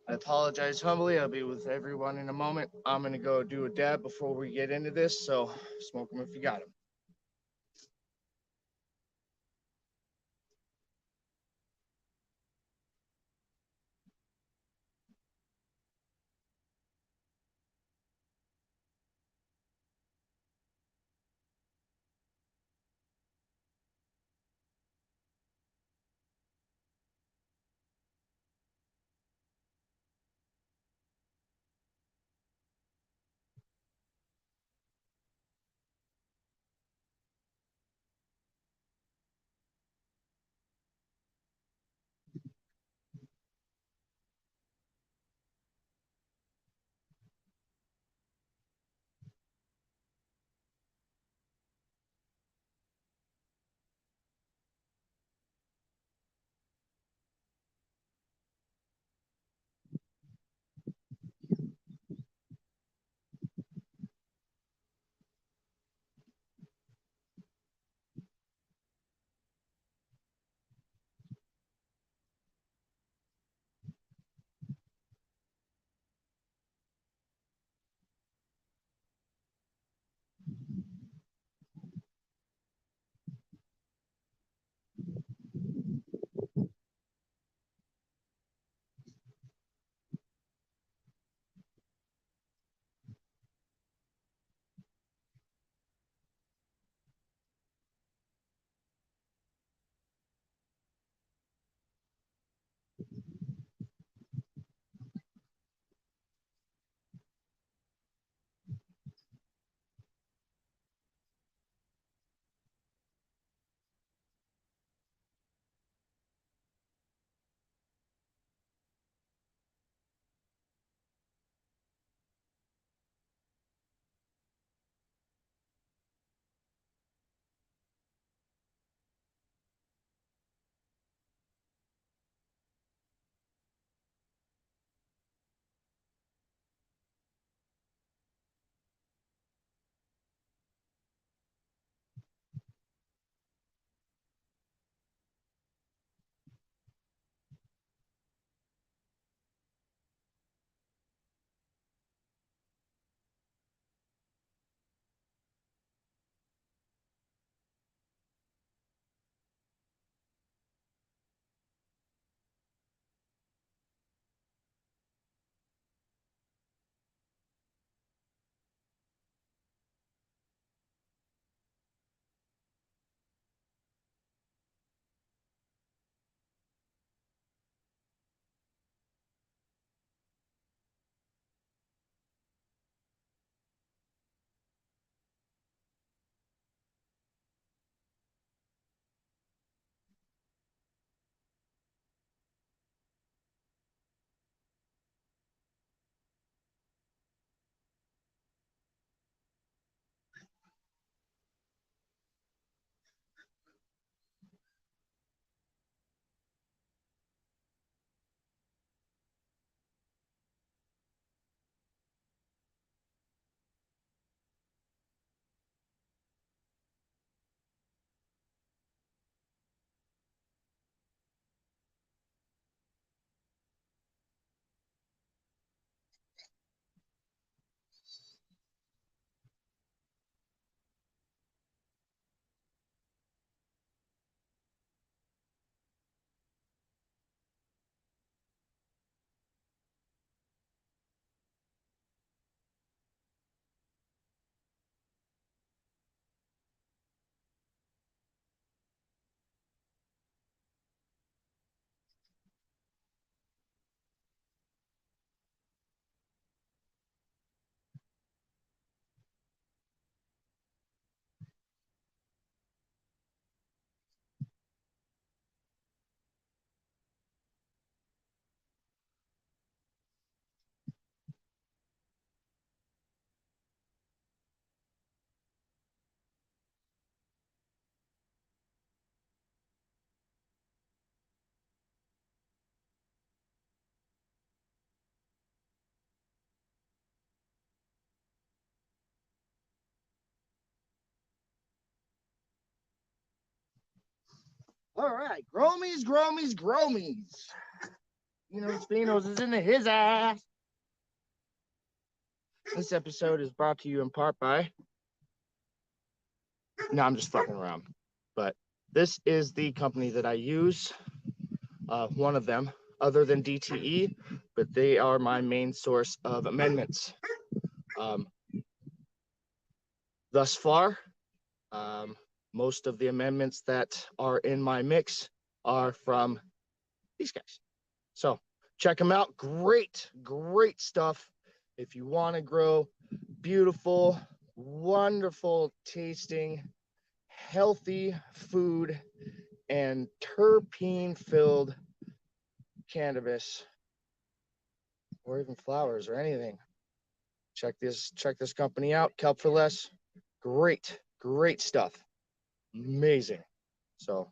I apologize humbly. I'll be with everyone in a moment. I'm going to go do a dab before we get into this, so smoke them if you got them. All right, Gromies, Gromies, Gromies. DEANO'S is into his ass. This episode is brought to you in part by. No, I'm just fucking around. But this is the company that I use. One of them, other than DTE, but they are my main source of amendments. Thus far, most of the amendments that are in my mix are from these guys. So check them out. Great, great stuff. If you want to grow beautiful, wonderful tasting, healthy food and terpene filled cannabis or even flowers or anything, check this company out. Kelp for Less. Great stuff. Amazing. So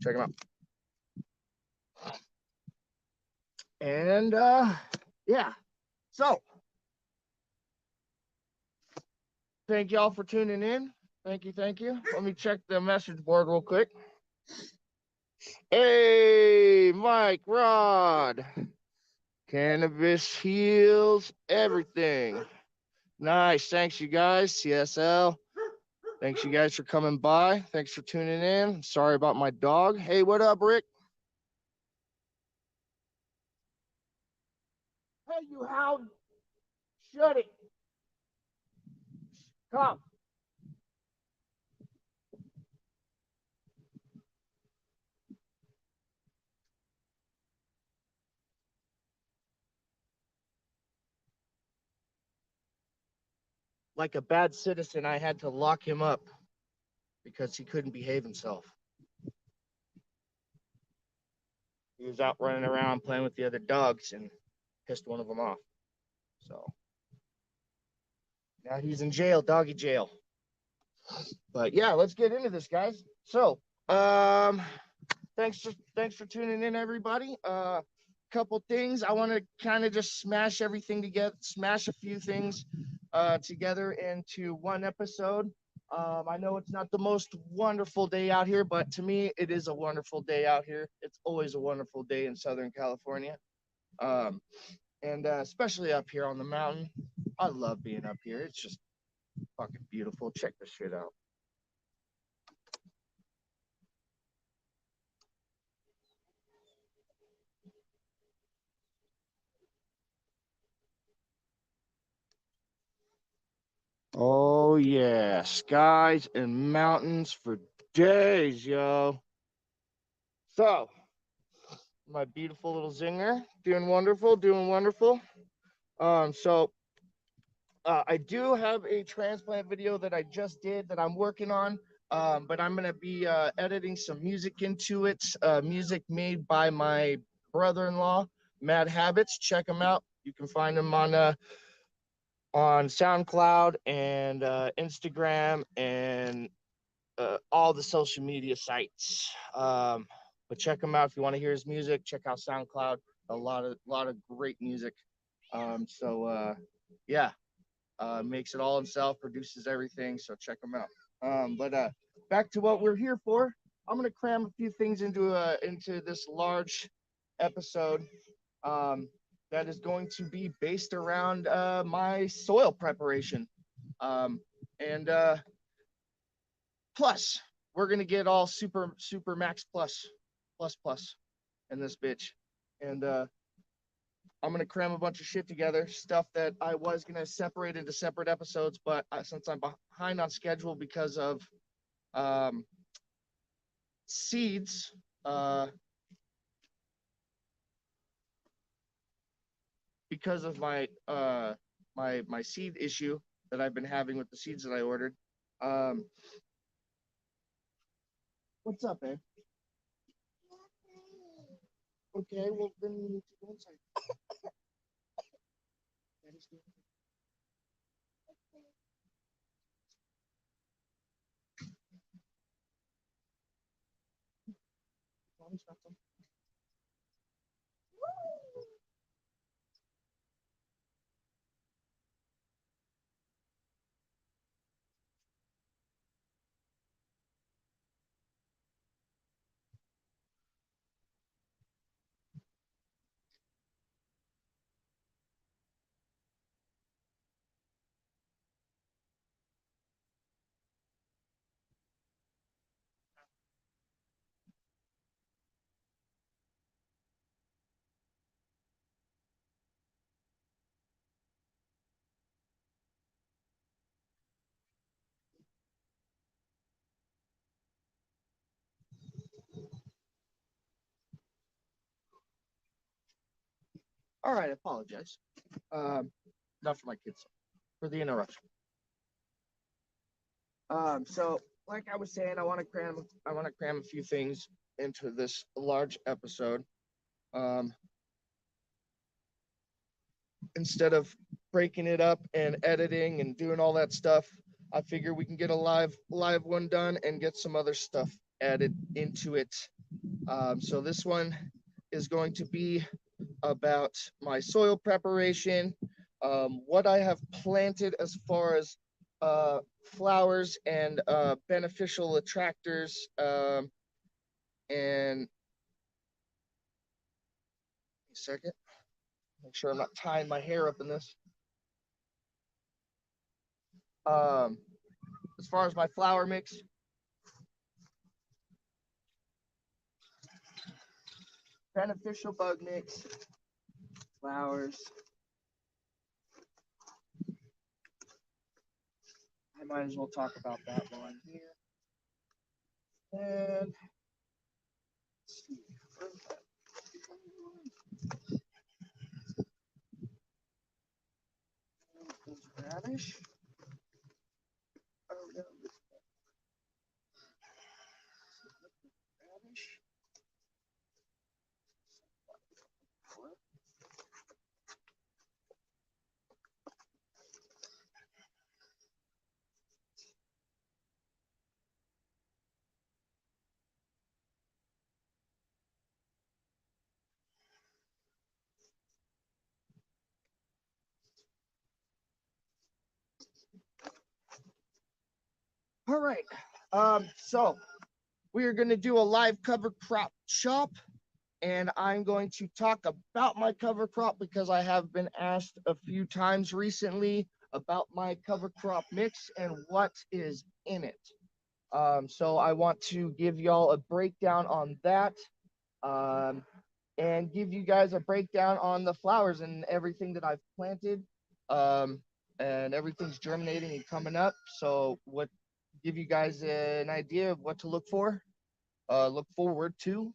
check them out. And yeah, so thank y'all for tuning in. Thank you. Let me check the message board real quick. Hey, Mike Rod. Cannabis heals everything. Nice. Thanks, you guys. CSL. Thanks, you guys, for coming by. Thanks for tuning in. Sorry about my dog. Hey, what up, Rick? Hey, you hound. Shut it. Come. Like a bad citizen, I had to lock him up because he couldn't behave himself. He was out running around playing with the other dogs and pissed one of them off. So now he's in jail, doggy jail. But yeah, let's get into this, guys. So, thanks for tuning in, everybody. Couple things I want to kind of just smash everything together, smash a few things together into one episode. I know it's not the most wonderful day out here, but to me, it is a wonderful day out here. It's always a wonderful day in Southern California, and especially up here on the mountain. I love being up here. It's just fucking beautiful. Check this shit out. Oh yeah, skies and mountains for days, yo. So, my beautiful little zinger, doing wonderful. So I do have a transplant video that I just did that I'm working on. But I'm gonna be editing some music into it. Music made by my brother-in-law, Mad Habits. Check him out. You can find him on SoundCloud and Instagram and all the social media sites. But check him out if you want to hear his music. Check out SoundCloud. A lot of great music. Yeah, makes it all himself, produces everything. So check him out. But back to what we're here for. I'm gonna cram a few things into this large episode. That is going to be based around my soil preparation. And plus, we're going to get all super max plus in this bitch. And I'm going to cram a bunch of shit together, stuff that I was going to separate into separate episodes, but since I'm behind on schedule because of seeds, because of my my seed issue that I've been having with the seeds that I ordered. What's up, babe? Okay, well then you need to go inside. All right, I apologize. Not for my kids, for the interruption. So like I was saying, I want to cram a few things into this large episode. Instead of breaking it up and editing and doing all that stuff, I figure we can get a live one done and get some other stuff added into it. So this one is going to be about my soil preparation, what I have planted as far as flowers and beneficial attractors, and a second, make sure I'm not tying my hair up in this. As far as my flower mix, beneficial bug mix, flowers. I might as well talk about that while I'm here. And let's see. Radish. Oh, no. Radish. All right. So we are going to do a live cover crop shop, and I'm going to talk about my cover crop because I have been asked a few times recently about my cover crop mix and what is in it. So I want to give y'all a breakdown on that, and give you guys a breakdown on the flowers and everything that I've planted, and everything's germinating and coming up. So give you guys an idea of what to look forward to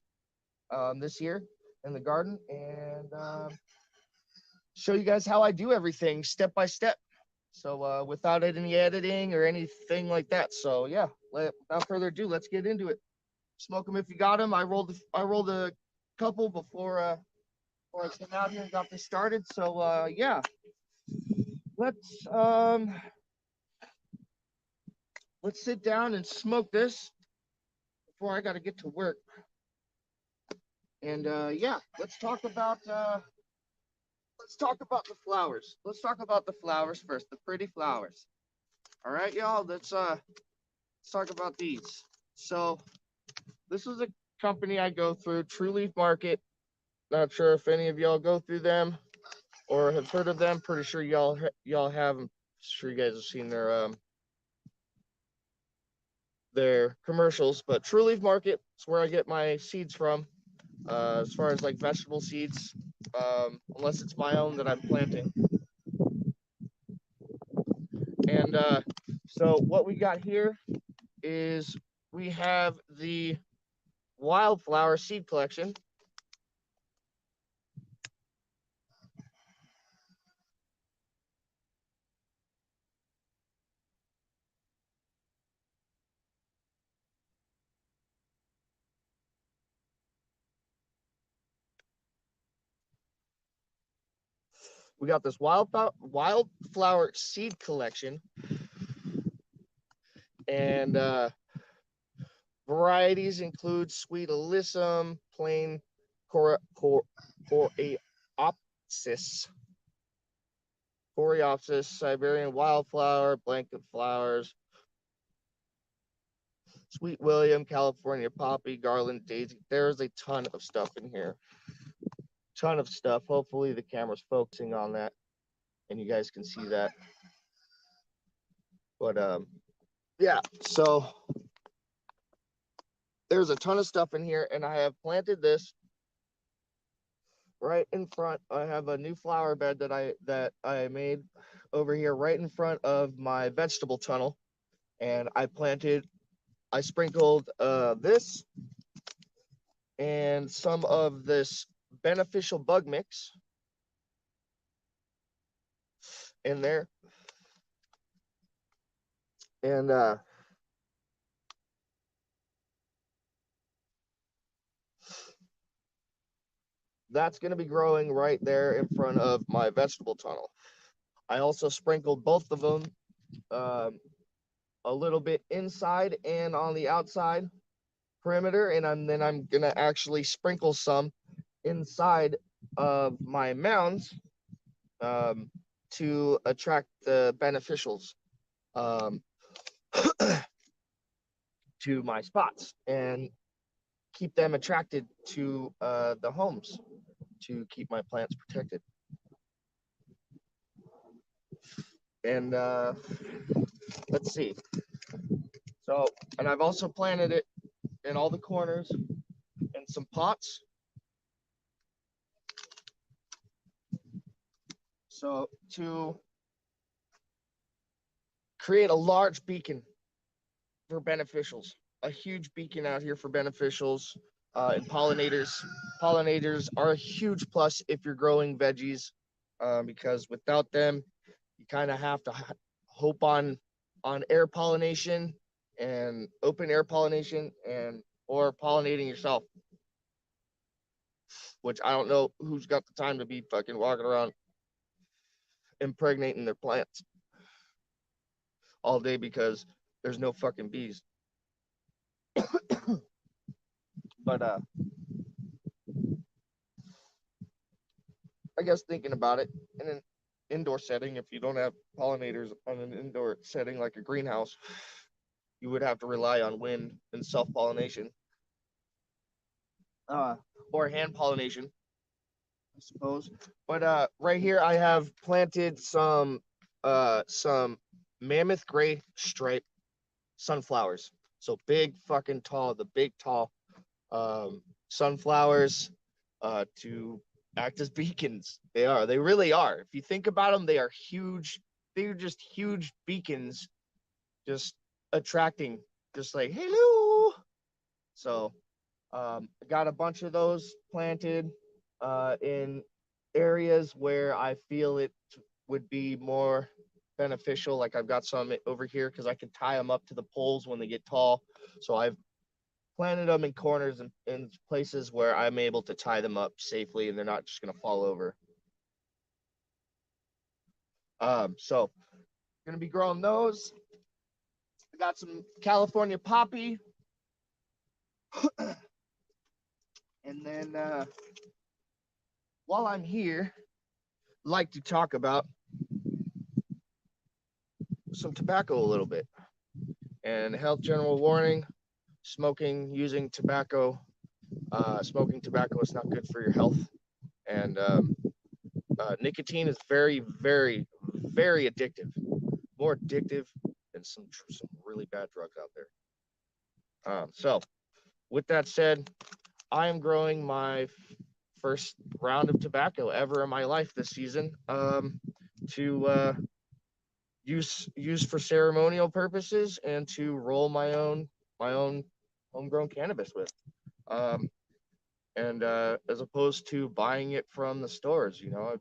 this year in the garden, and show you guys how I do everything step by step. So without any editing or anything like that. So yeah, without further ado, let's get into it. Smoke them if you got them. I rolled a couple before I came out here and got this started. So yeah, let's sit down and smoke this before I got to get to work. And yeah, let's talk about the flowers. Let's talk about the flowers first, the pretty flowers. All right, y'all, let's talk about these. So this is a company I go through, True Leaf Market. Not sure if any of y'all go through them or have heard of them. Pretty sure y'all have. I'm sure you guys have seen their commercials. But True Leaf Market is where I get my seeds from, as far as like vegetable seeds, unless it's my own that I'm planting. And so what we got here is we have the wildflower seed collection. We got this wildflower seed collection, and varieties include sweet alyssum, plain coreopsis, Siberian wildflower, blanket flowers, sweet William, California poppy, garland daisy. There's a ton of stuff in here. Ton of stuff. Hopefully the camera's focusing on that and you guys can see that. But yeah, so there's a ton of stuff in here, and I have planted this right in front. I have a new flower bed that I made over here right in front of my vegetable tunnel, and I sprinkled this and some of this beneficial bug mix in there. And that's going to be growing right there in front of my vegetable tunnel. I also sprinkled both of them um, a little bit inside and on the outside perimeter, and then I'm going to actually sprinkle some inside of my mounds um, to attract the beneficials um, to my spots and keep them attracted to the homes to keep my plants protected. And let's see. So, and I've also planted it in all the corners in some pots. So to create a large beacon for beneficials, a huge beacon out here for beneficials and pollinators. Pollinators are a huge plus if you're growing veggies because without them, you kind of have to hope on air pollination and open air pollination and or pollinating yourself, which I don't know who's got the time to be fucking walking around impregnating their plants all day because there's no fucking bees. But I guess thinking about it in an indoor setting, if you don't have pollinators on an indoor setting like a greenhouse, you would have to rely on wind and self pollination uh, or hand pollination, I suppose. But right here, I have planted some mammoth gray stripe sunflowers. So big fucking tall, the big tall sunflowers to act as beacons. They are. They really are. If you think about them, they are huge. They're just huge beacons, just attracting, just like hello. So, got a bunch of those planted in areas where I feel it would be more beneficial. Like I've got some over here because I can tie them up to the poles when they get tall. So I've planted them in corners and in places where I'm able to tie them up safely and they're not just going to fall over. So going to be growing those. I got some California poppy. And then while I'm here, I'd like to talk about some tobacco a little bit. And health general warning, using tobacco, smoking tobacco is not good for your health. And nicotine is very, very, very addictive. More addictive than some really bad drugs out there. So, with that said, I am growing my first round of tobacco ever in my life this season to use for ceremonial purposes and to roll my own homegrown cannabis with. Um, and as opposed to buying it from the stores, I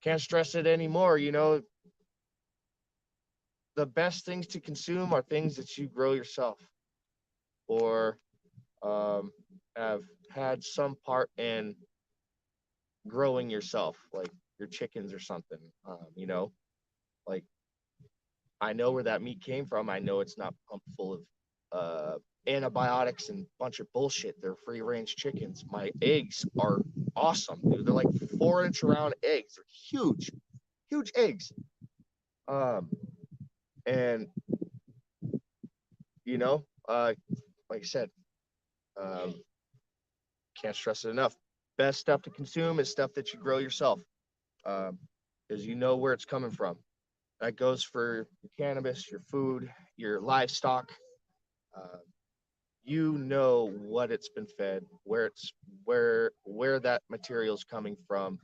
can't stress it anymore. The best things to consume are things that you grow yourself or have had some part in growing yourself, like your chickens or something. Like I know where that meat came from. I know it's not pumped full of antibiotics and a bunch of bullshit. They're free range chickens. My eggs are awesome, dude. They're like 4-inch round eggs. They're huge, huge eggs. And like I said, can't stress it enough. Best stuff to consume is stuff that you grow yourself, because you know where it's coming from. That goes for your cannabis, your food, your livestock. Uh, you know what it's been fed, where that material is coming from,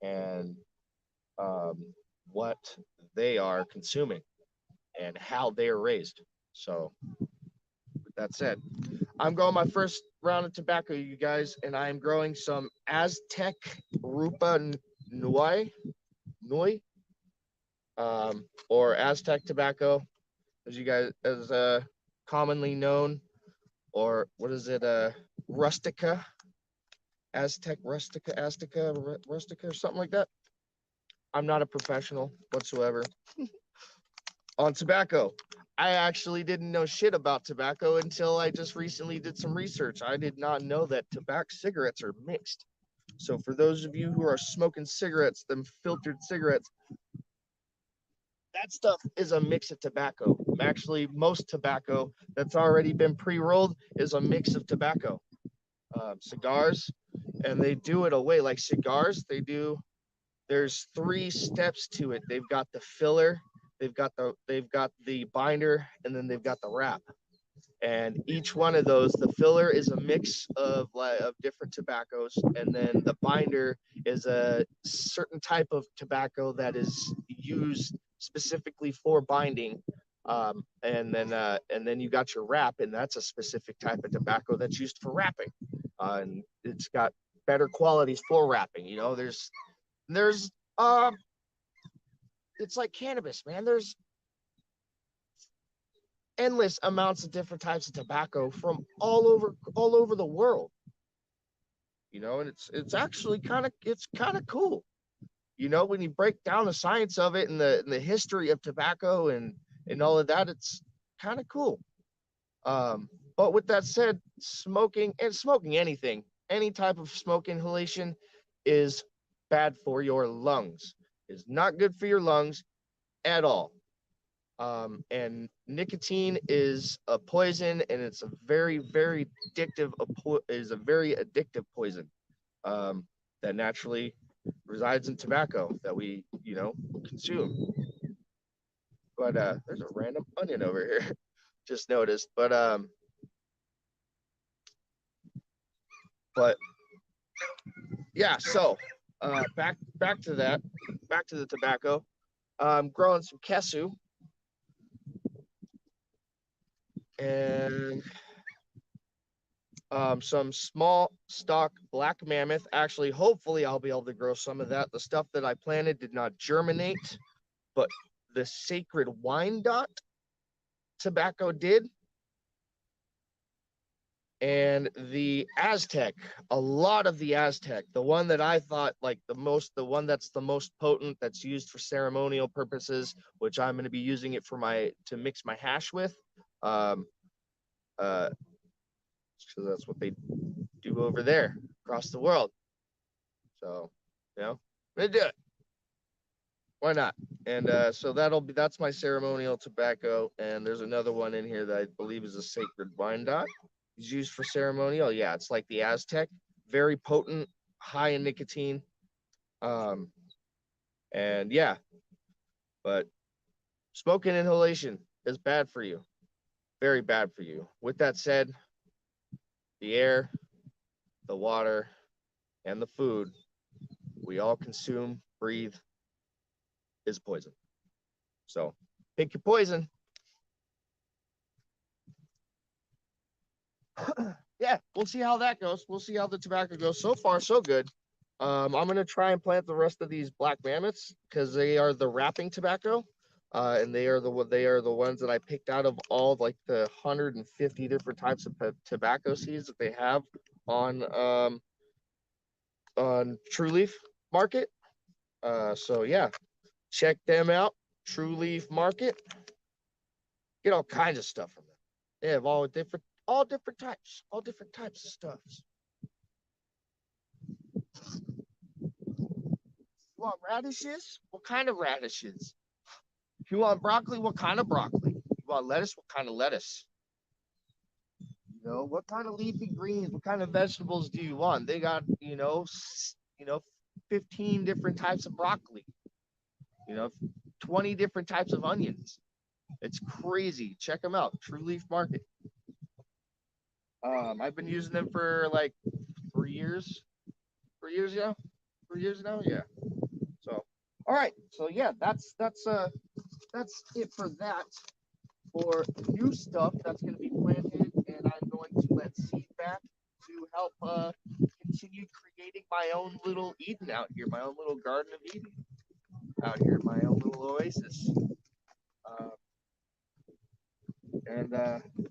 and what they are consuming and how they are raised. So, with that said, I'm growing my first round of tobacco, you guys, and I am growing some Aztec Rupa Nui Noi, or Aztec tobacco, as commonly known, or what is it, rustica, rustica, or something like that. I'm not a professional whatsoever on tobacco. I actually didn't know shit about tobacco until I just recently did some research. I did not know that tobacco cigarettes are mixed. So for those of you who are smoking cigarettes, them filtered cigarettes, that stuff is a mix of tobacco. Actually, most tobacco that's already been pre-rolled is a mix of tobacco. Cigars, and they do it away like cigars. There's 3 steps to it. They've got the filler, they've got the binder, and then they've got the wrap. And each one of those, the filler is a mix of different tobaccos, and then the binder is a certain type of tobacco that is used specifically for binding. And then you got your wrap, and that's a specific type of tobacco that's used for wrapping. And it's got better qualities for wrapping. You know, there's it's like cannabis, man. There's endless amounts of different types of tobacco from all over the world. You know, and it's actually kind of cool. You know, when you break down the science of it and the history of tobacco and all of that, it's kind of cool. But with that said, smoking anything, any type of smoke inhalation is bad for your lungs. Is not good for your lungs at all. And nicotine is a poison, and it's a very, very addictive. Is a very addictive poison that naturally resides in tobacco that we, consume. But there's a random onion over here, just noticed. But yeah. So back to that, back to the tobacco. I'm growing some kesu, and some small stock black mammoth. Actually, hopefully I'll be able to grow some of that. The stuff that I planted did not germinate, but the sacred Wyandotte tobacco did. And the Aztec, a lot of the Aztec, the one that I thought the one that's the most potent, that's used for ceremonial purposes, which I'm going to be using it to mix my hash with. So that's what they do over there across the world. So, I'm gonna do it. Why not? And so that's my ceremonial tobacco. And there's another one in here that I believe is a sacred Wyandotte. It's used for ceremonial. Yeah, it's like the Aztec, very potent, high in nicotine. And yeah, but smoking inhalation is bad for you, very bad for you. With that said, the air, the water, and the food we all consume, breathe, is poison. So pick your poison. Yeah, we'll see how that goes. We'll see how the tobacco goes. So far, so good. I'm gonna try and plant the rest of these black mammoths because they are the wrapping tobacco, and they are the ones that I picked out of all like the 150 different types of tobacco seeds that they have on True Leaf Market. So yeah, check them out. True Leaf Market. Get all kinds of stuff from them. They have all different types of stuffs. You want radishes? What kind of radishes? If you want broccoli, what kind of broccoli? You want lettuce? What kind of lettuce? You know, what kind of leafy greens? What kind of vegetables do you want? They got, 15 different types of broccoli. 20 different types of onions. It's crazy. Check them out. True Leaf Market. I've been using them for like 3 years. 3 years now? 3 years now? Yeah. So, all right. So yeah, that's it for that. For new stuff that's going to be planted, and I'm going to let seed back to help continue creating my own little Eden out here, my own little Garden of Eden. out here in my own little oasis. Uh, and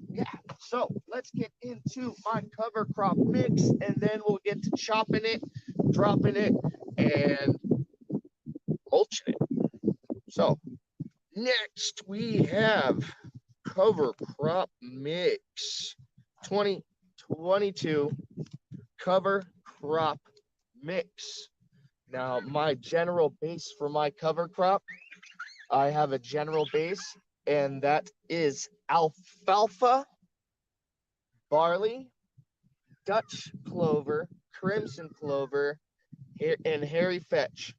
yeah, so let's get into my cover crop mix, and then we'll get to chopping it, dropping it, and mulching it. So next we have cover crop mix 2022 cover crop mix. Now, my general base for my cover crop, I have a general base, and that is alfalfa, barley, Dutch clover, crimson clover, and hairy fetch.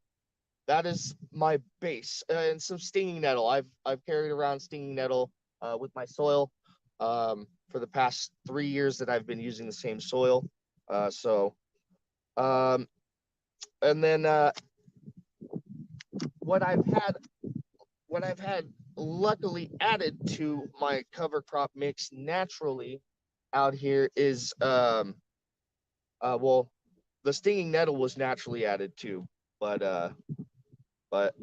That is my base, and some stinging nettle. I've carried around stinging nettle with my soil for the past 3 years that I've been using the same soil. So, um, and then what I've had what I've had luckily added to my cover crop mix naturally out here is well, the stinging nettle was naturally added too, but but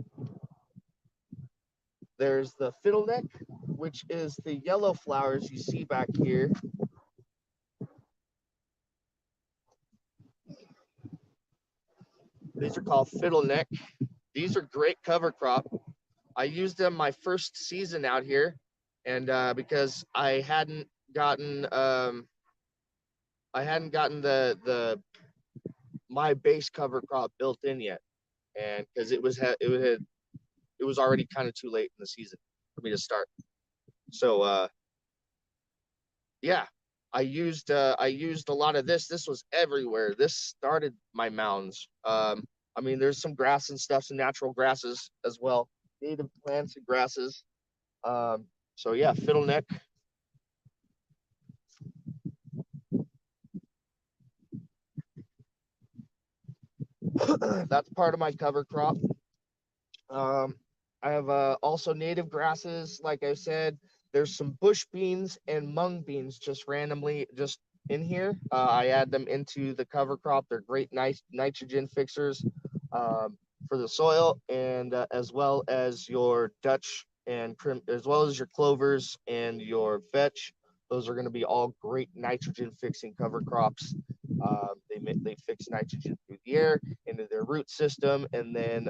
there's the fiddleneck, which is the yellow flowers you see back here. These are called fiddleneck. These are great cover crop. I used them my first season out here, and because I hadn't gotten the my base cover crop built in yet, and because it was already kind of too late in the season for me to start. So yeah, I used a lot of this. This was everywhere. This started my mounds. I mean, there's some grass and stuff, some natural grasses as well, native plants and grasses. So yeah, fiddleneck. That's part of my cover crop. Um, I have also native grasses, like I said. There's some bush beans and mung beans just randomly just in here. I add them into the cover crop. They're great nice nitrogen fixers for the soil, and as well as your Dutch and as well as your clovers and your vetch. Those are going to be all great nitrogen fixing cover crops. They fix nitrogen through the air into their root system, and then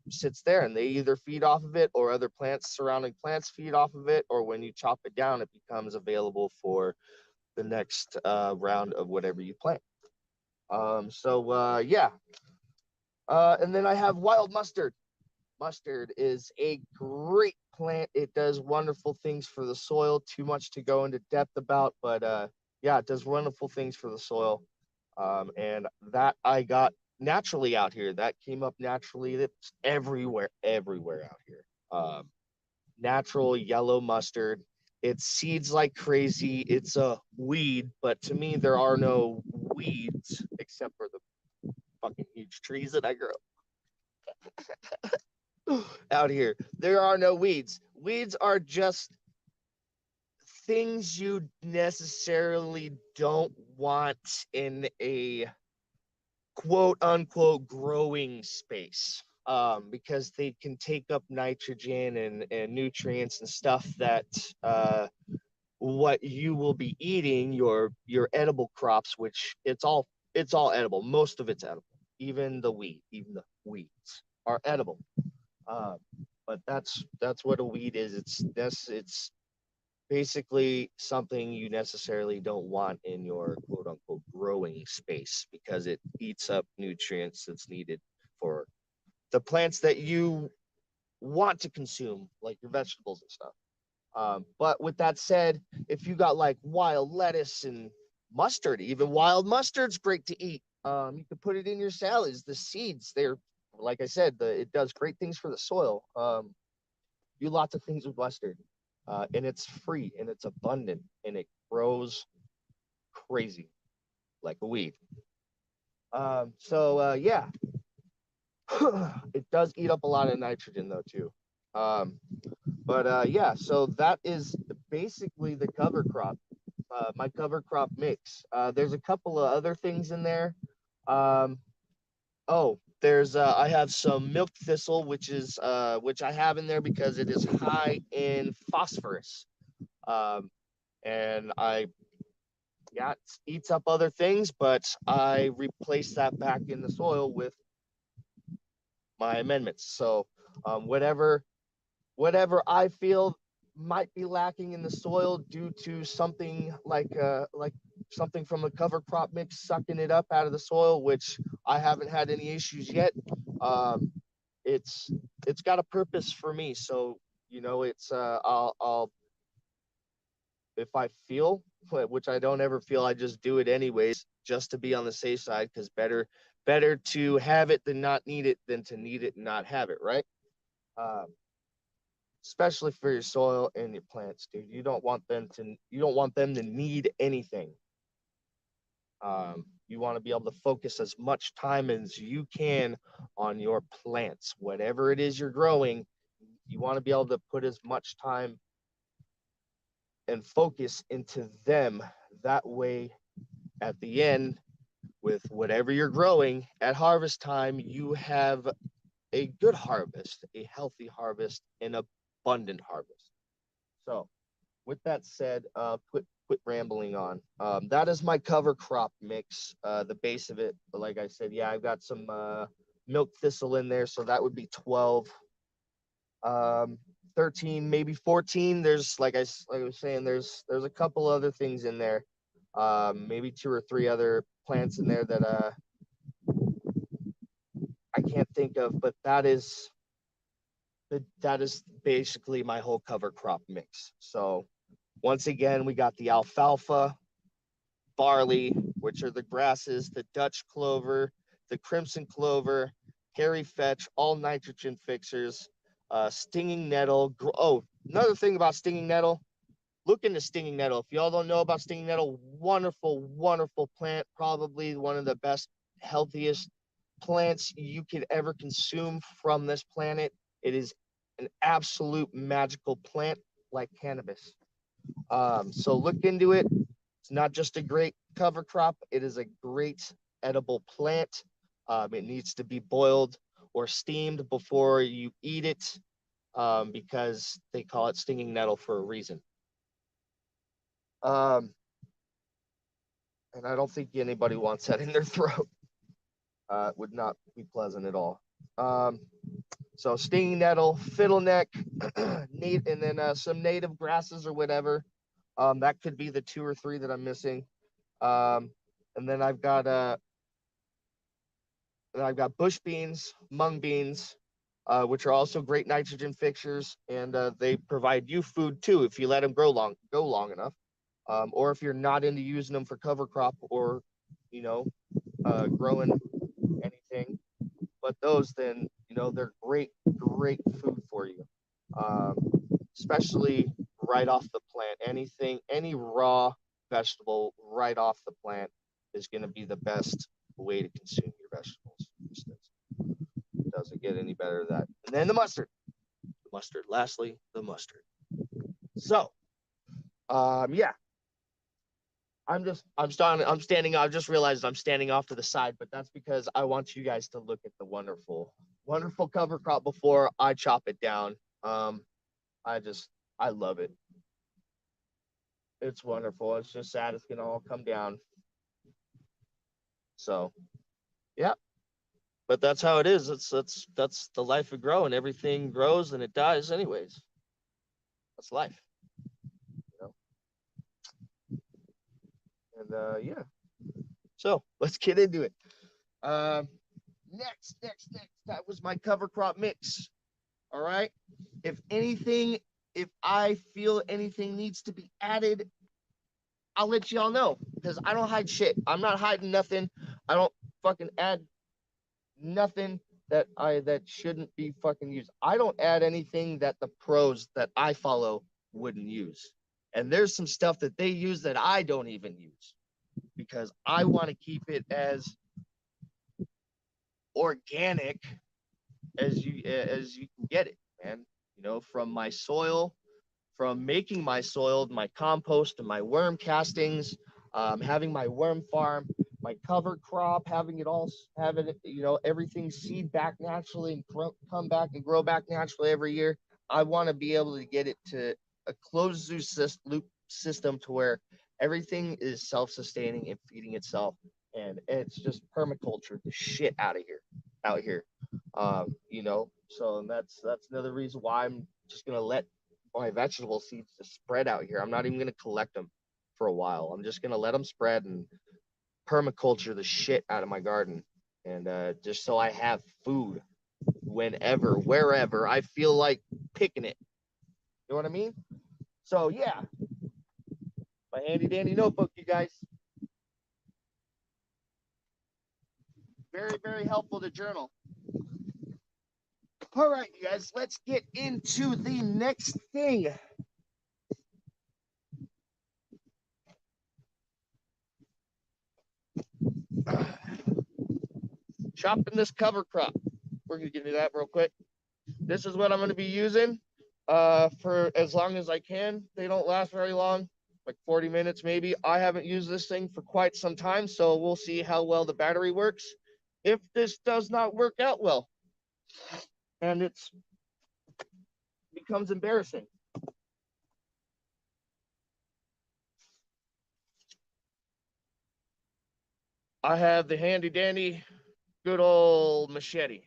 sits there, and they either feed off of it, or other plants, surrounding plants, feed off of it, or when you chop it down, it becomes available for the next round of whatever you plant. Yeah. And then I have wild mustard. Mustard is a great plant. It does wonderful things for the soil. Too much to go into depth about, but yeah, it does wonderful things for the soil. And that I got naturally out here. That came up naturally. It's everywhere out here. Natural yellow mustard. It seeds like crazy. It's a weed, but to me, there are no weeds except for the fucking huge trees that I grow out here. There are no weeds. Weeds are just things you necessarily don't want in a quote unquote growing space, because they can take up nitrogen and nutrients and stuff that what you will be eating, your edible crops, which it's all edible. Most of it's edible. Even the weeds are edible. uh, but that's what a weed is. It's basically something you necessarily don't want in your quote unquote growing space, because it eats up nutrients that's needed for the plants that you want to consume, like your vegetables and stuff. But with that said, if you got like wild lettuce and mustard, even wild mustard's great to eat. You can put it in your salads. The seeds, they're like I said, it does great things for the soil. Do lots of things with mustard, and it's free and it's abundant and it grows crazy like a weed. Yeah, it does eat up a lot of nitrogen though too. Um, yeah, so that is basically the cover crop, my cover crop mix. There's a couple of other things in there. Um, oh, There's I have some milk thistle, which I have in there because it is high in phosphorus. Um, and I yeah, it eats up other things, but I replace that back in the soil with my amendments. So whatever I feel might be lacking in the soil due to something like something from a cover crop mix sucking it up out of the soil, which I haven't had any issues yet. Um, it's it's got a purpose for me, so it's I'll if I feel, which I don't ever feel, I just do it anyways, just to be on the safe side, because better to have it than not need it than to need it and not have it, right? Um, Especially for your soil and your plants, dude. You don't want them to need anything. You want to be able to focus as much time as you can on your plants, whatever it is you're growing. You want to be able to put as much time and focus into them. That way, at the end, with whatever you're growing at harvest time, you have a good harvest, a healthy harvest, an abundant harvest. So, with that said, quit rambling on. That is my cover crop mix, the base of it. But like I said, yeah, I've got some milk thistle in there, so that would be 12, um, 13, maybe 14. There's like I was saying, there's a couple other things in there, maybe two or three other plants in there that I can't think of, but that is basically my whole cover crop mix. So once again, we got the alfalfa, barley, which are the grasses, the Dutch clover, the crimson clover, hairy vetch, all nitrogen fixers, stinging nettle. Oh, another thing about stinging nettle, look into stinging nettle. If y'all don't know about stinging nettle, wonderful, wonderful plant, probably one of the best, healthiest plants you could ever consume from this planet. It is an absolute magical plant like cannabis. So look into it. It's not just a great cover crop, it is a great edible plant. It needs to be boiled or steamed before you eat it, because they call it stinging nettle for a reason. Um, and I don't think anybody wants that in their throat. It would not be pleasant at all. Um, so stinging nettle, fiddleneck, and then some native grasses or whatever. That could be the two or three that I'm missing. Um, and then I've got bush beans, mung beans, which are also great nitrogen fixers, and they provide you food too if you let them go long enough, or if you're not into using them for cover crop or, you know, growing anything. But those, then they're great food for you, um, especially right off the plant. Any raw vegetable right off the plant is going to be the best way to consume your vegetables. It doesn't get any better than that. And then the mustard. Lastly, the mustard. So, yeah, I'm standing. I just realized I'm standing off to the side, but that's because I want you guys to look at the wonderful cover crop before I chop it down. I just, I love it. It's wonderful. It's just sad it's gonna all come down. So, yeah, but that's how it is. That's the life of growing. Everything grows and it dies anyways. That's life, you know. And yeah. So let's get into it. Um, next. That was my cover crop mix. All right. If anything, if I feel anything needs to be added, I'll let y'all know, because I don't hide shit. I'm not hiding nothing. I don't fucking add nothing that shouldn't be fucking used. I don't add anything that the pros that I follow wouldn't use. And there's some stuff that they use that I don't even use, because I want to keep it as organic as you can get it, man. From my soil, from making my soil, my compost, and my worm castings, having my worm farm. my cover crop, having it all, having it, everything seed back naturally and come back and grow back naturally every year. I want to be able to get it to a closed loop system to where everything is self-sustaining and feeding itself, and it's just permaculture the shit out here. So and that's another reason why I'm just gonna let my vegetable seeds just spread out here. I'm not even gonna collect them for a while. I'm just gonna let them spread and permaculture the shit out of my garden, and just so I have food whenever, wherever I feel like picking it. You know what I mean? So yeah, my handy dandy notebook, you guys. Very, very helpful to journal. All right, you guys, let's get into the next thing. Chopping this cover crop. We're going to get into that real quick. This is what I'm going to be using for as long as I can. They don't last very long, like 40 minutes maybe. I haven't used this thing for quite some time, so we'll see how well the battery works. If this does not work out well, and it becomes embarrassing. I have the handy dandy good old machete.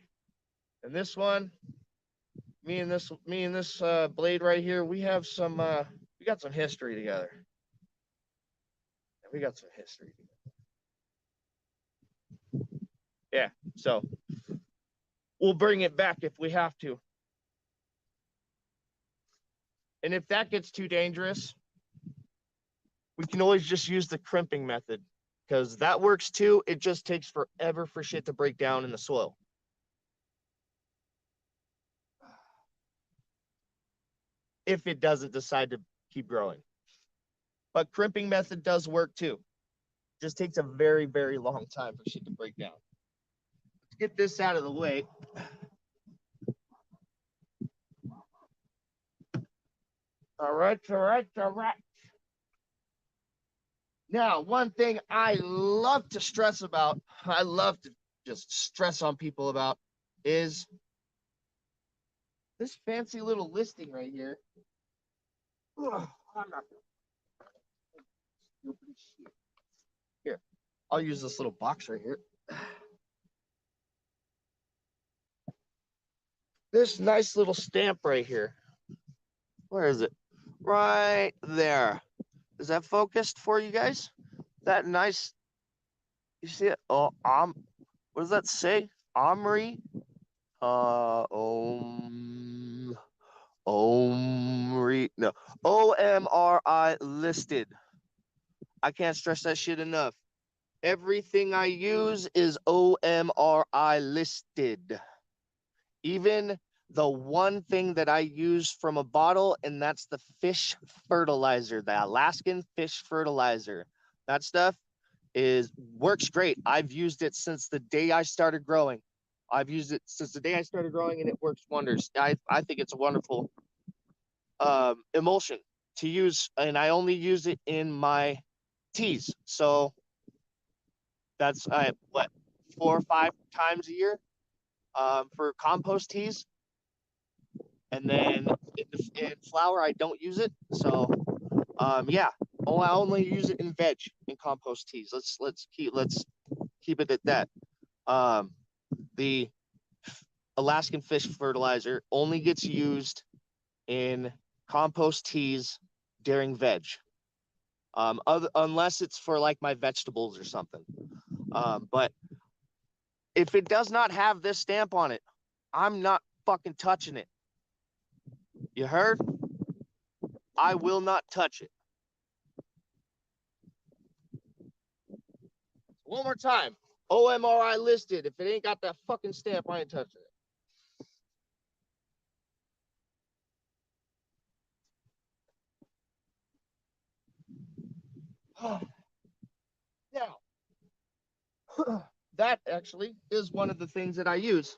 And this one, me and this blade right here, we got some history together. We got some history together. Yeah, so we'll bring it back if we have to. And if that gets too dangerous, we can always just use the crimping method, because that works too. It just takes forever for shit to break down in the soil. If it doesn't decide to keep growing. But crimping method does work too. It just takes a very, very long time for shit to break down. Let's get this out of the way. All right. Now, one thing I love to stress about, I love to just stress on people about, is this fancy little listing right here. Ugh, I'm not gonna... Here, I'll use this little box right here. This nice little stamp right here. Where is it? Right there. Is that focused for you guys? That nice, you see it? Oh, what does that say? Omri? Omri, no, OMRI listed. I can't stress that shit enough. Everything I use is OMRI listed. Even the one thing that I use from a bottle, and that's the fish fertilizer, the Alaskan fish fertilizer. That stuff works great. I've used it since the day I started growing. I've used it since the day I started growing, and it works wonders. I think it's a wonderful emulsion to use, and I only use it in my teas. So that's 4 or 5 times a year for compost teas. And then in flour, I don't use it. So yeah, I only use it in veg in compost teas. Let's keep it at that. The Alaskan fish fertilizer only gets used in compost teas during veg, unless it's for like my vegetables or something. But if it does not have this stamp on it, I'm not fucking touching it. You heard? I will not touch it. One more time. OMRI listed. If it ain't got that fucking stamp, I ain't touching it. Now, that actually is one of the things that I use.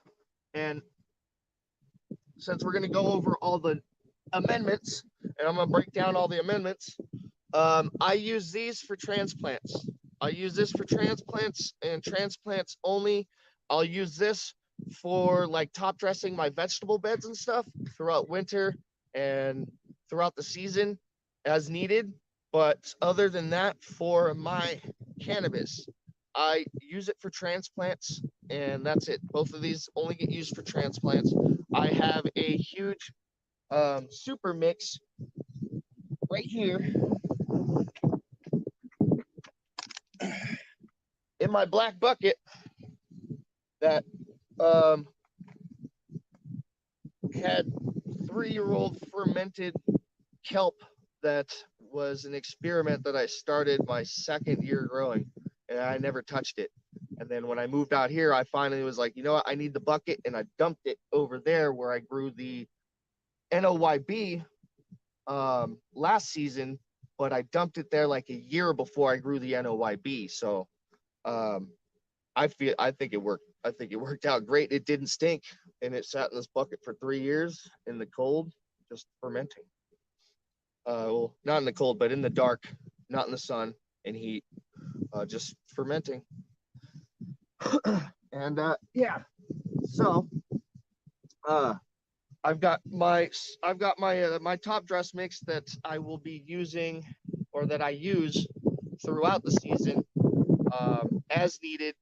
And since we're going to go over all the amendments, and I'm going to break down all the amendments, I use these for transplants. I use this for transplants and transplants only. I'll use this for like top dressing my vegetable beds and stuff throughout winter and throughout the season as needed. But other than that, for my cannabis, I use it for transplants and that's it. Both of these only get used for transplants. I have a huge super mix right here in my black bucket that um, had 3-year-old fermented kelp that was an experiment that I started my second year growing, and I never touched it. And then when I moved out here, I finally was like, you know what, I need the bucket, and I dumped it over there where I grew the NOYB last season, but I dumped it there like a year before I grew the NOYB. So um, I think it worked. I think it worked out great. It didn't stink, and it sat in this bucket for 3 years in the cold, just fermenting. Well, not in the cold, but in the dark, not in the sun and heat, just fermenting. And yeah, so I've got my top dress mix that I will be using, or that I use throughout the season, as needed.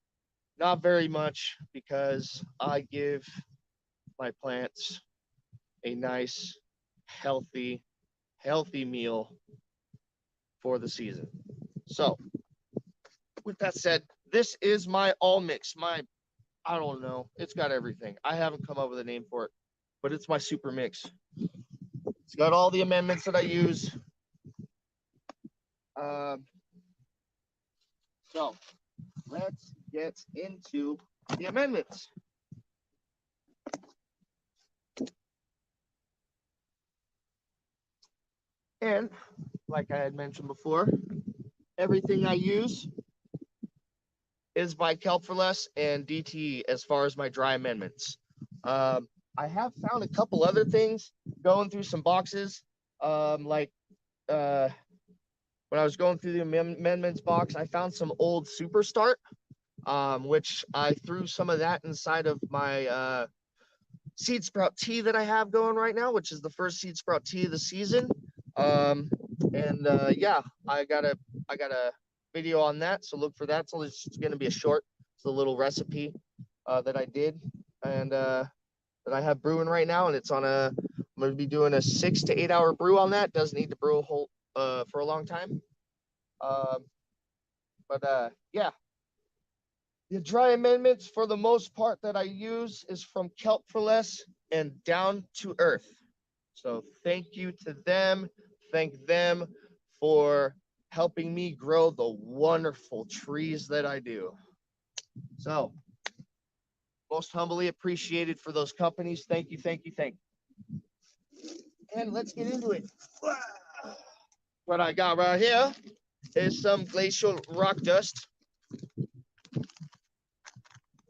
Not very much because I give my plants a nice, healthy, healthy meal for the season. So, with that said, this is my all mix. I don't know. It's got everything. I haven't come up with a name for it, but it's my super mix. It's got all the amendments that I use. Um, so let's get into the amendments. And like I had mentioned before, everything I use is by Kelp for Less and DTE as far as my dry amendments. I have found a couple other things going through some boxes, like uh, when I was going through the amendments box, I found some old Super Start, which I threw some of that inside of my seed sprout tea that I have going right now, which is the first seed sprout tea of the season. Um, and yeah, I got a video on that, so look for that. So it's going to be a short, it's a little recipe that I did and that I have brewing right now, and it's on a. I'm going to be doing a 6 to 8 hour brew on that. Doesn't need to brew a whole for a long time. Um, but yeah, the dry amendments for the most part that I use is from Kelp for Less and Down to Earth. So thank you to them. Thank them for helping me grow the wonderful trees that I do. So most humbly appreciated for those companies. Thank you, thank you, thank you. And let's get into it. What I got right here is some glacial rock dust.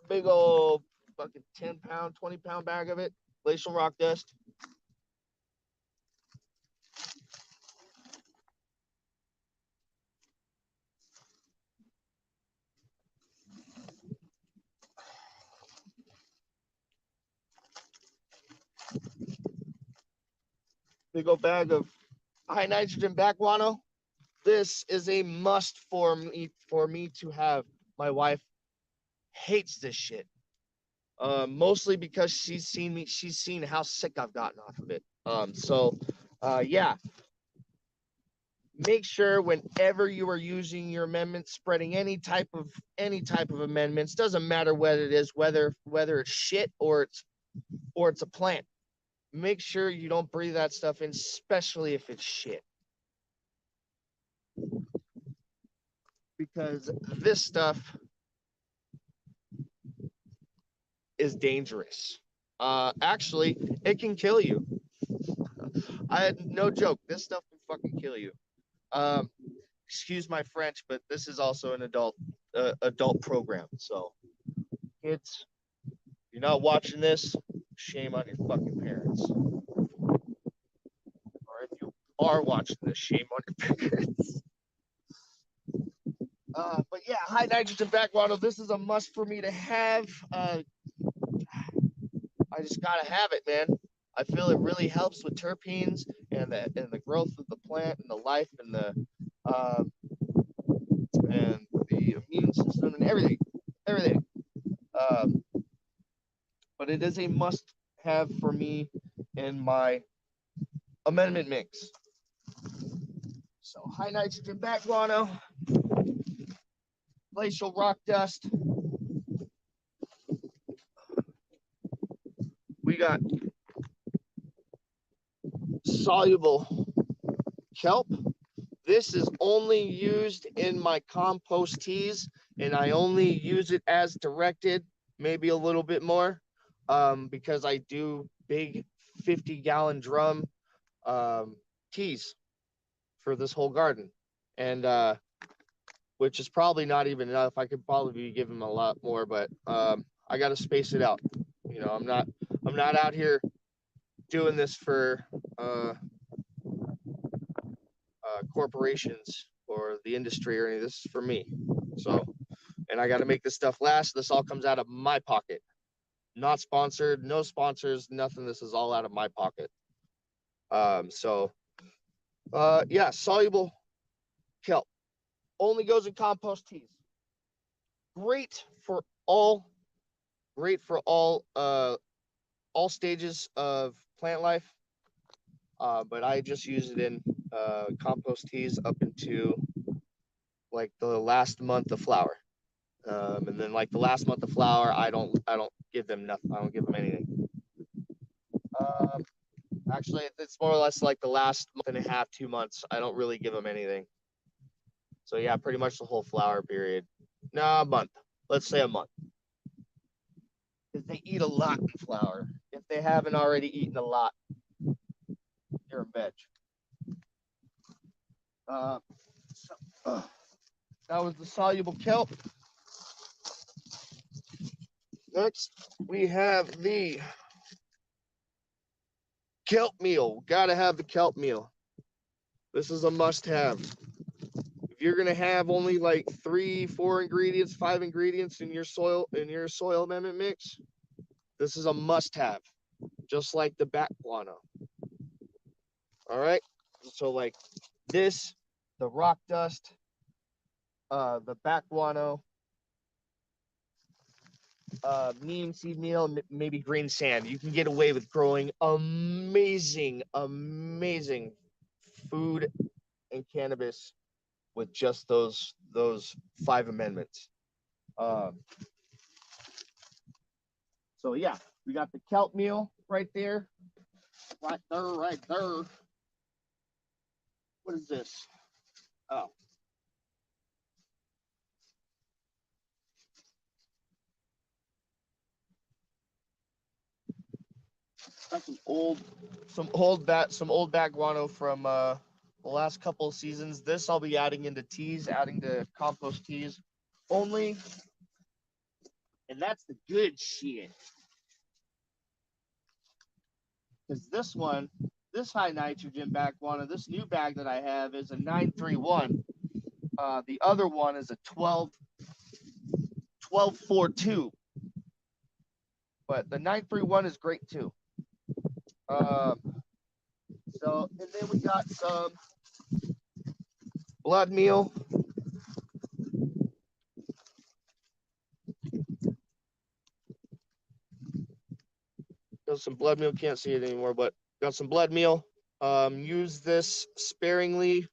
Big old fucking 10-pound, 20-pound bag of it. Glacial rock dust. Big old bag of high nitrogen back guano. This is a must for me to have. My wife hates this shit. Mostly because she's seen how sick I've gotten off of it. Yeah, make sure whenever you are using your amendments, spreading any type of amendments, doesn't matter what it is, whether it's shit or it's a plant. Make sure you don't breathe that stuff in, especially if it's shit. Because this stuff is dangerous. Actually, it can kill you. I had no joke. This stuff can fucking kill you. Excuse my French, but this is also an adult program. So, kids, if you're not watching this, shame on your fucking parents. Or if you are watching this, shame on your parents. But yeah, high nitrogen back guano. This is a must for me to have. I just gotta have it, man. I feel it really helps with terpenes and the growth of the plant and the life um, and the immune system and everything. Um, but it is a must have for me in my amendment mix. So high nitrogen back guano, glacial rock dust. We got soluble kelp. This is only used in my compost teas, and I only use it as directed, maybe a little bit more, because I do big 50-gallon drum teas for this whole garden, and which is probably not even enough. I could probably be giving them a lot more, but I got to space it out. You know, I'm not out here doing this for corporations or the industry or any of this. Is for me. So, and I got to make this stuff last. This all comes out of my pocket. Not sponsored, no sponsors, nothing. This is all out of my pocket. Yeah, soluble kelp only goes in compost teas. Great for all all stages of plant life. But I just use it in compost teas up into like the last month of flower. And then like the last month of flower, I don't give them nothing. I don't give them anything. Actually, it's more or less like the last month and a half, 2 months. I don't really give them anything. So yeah, pretty much the whole flower period. No, a month. Let's say a month. Because they eat a lot in flower. If they haven't already eaten a lot, you're a veg. That was the soluble kelp. Next, we have the kelp meal. Gotta have the kelp meal. This is a must-have. If you're gonna have only like 3, 4 ingredients, 5 ingredients in your soil amendment mix, this is a must-have. Just like the back guano. All right. So like this, the rock dust, the back guano, neem seed meal, maybe green sand. You can get away with growing amazing food and cannabis with just those 5 amendments. So yeah, we got the kelp meal right there. Right there. What is this? Oh. Got some old back guano from the last couple of seasons. This I'll be adding into teas, adding to compost teas only. And that's the good shit. Because this high nitrogen back guano, this new bag that I have is a 931. The other one is a 1242. But the 931 is great too. So, and then we got some blood meal. Got some blood meal. Can't see it anymore, but got some blood meal. Use this sparingly.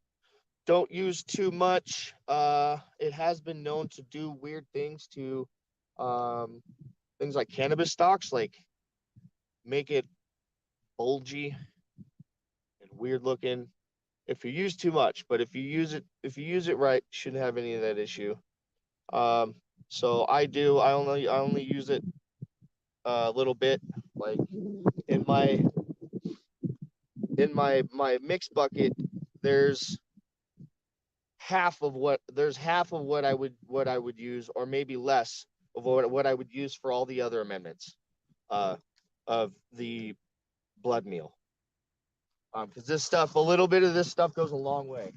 Don't use too much. It has been known to do weird things to things like cannabis stalks, like make it bulgy and weird looking if you use too much. But if you use it right, you shouldn't have any of that issue. So I only use it a little bit, like in my mix bucket. There's half of what I would use, or maybe less of what I would use for all the other amendments of the blood meal. Because a little bit of this stuff goes a long way.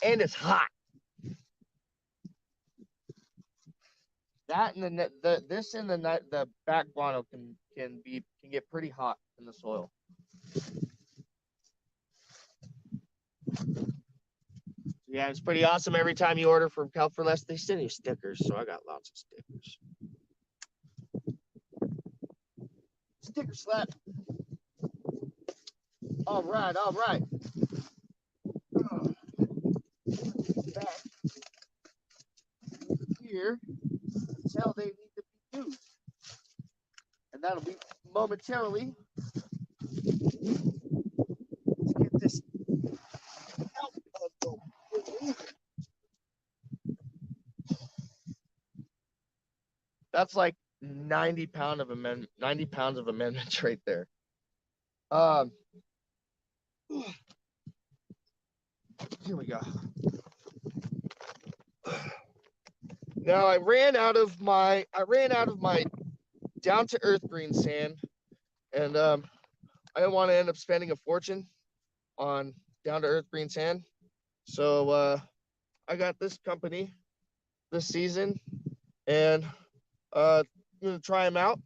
and it's hot. That and this and the back guano can get pretty hot in the soil. Yeah, it's pretty awesome. Every time you order from Kelp for Less, they send you stickers. So I got lots of stickers. Sticker slap. All right. Back here, tell they need to be used, and that'll be momentarily. Let's get this out of the way. That's like 90 pounds of amendments right there. Here we go. Now I ran out of my down to earth green sand, and I didn't want to end up spending a fortune on down to earth green sand. So I got this company this season, and I'm gonna try them out.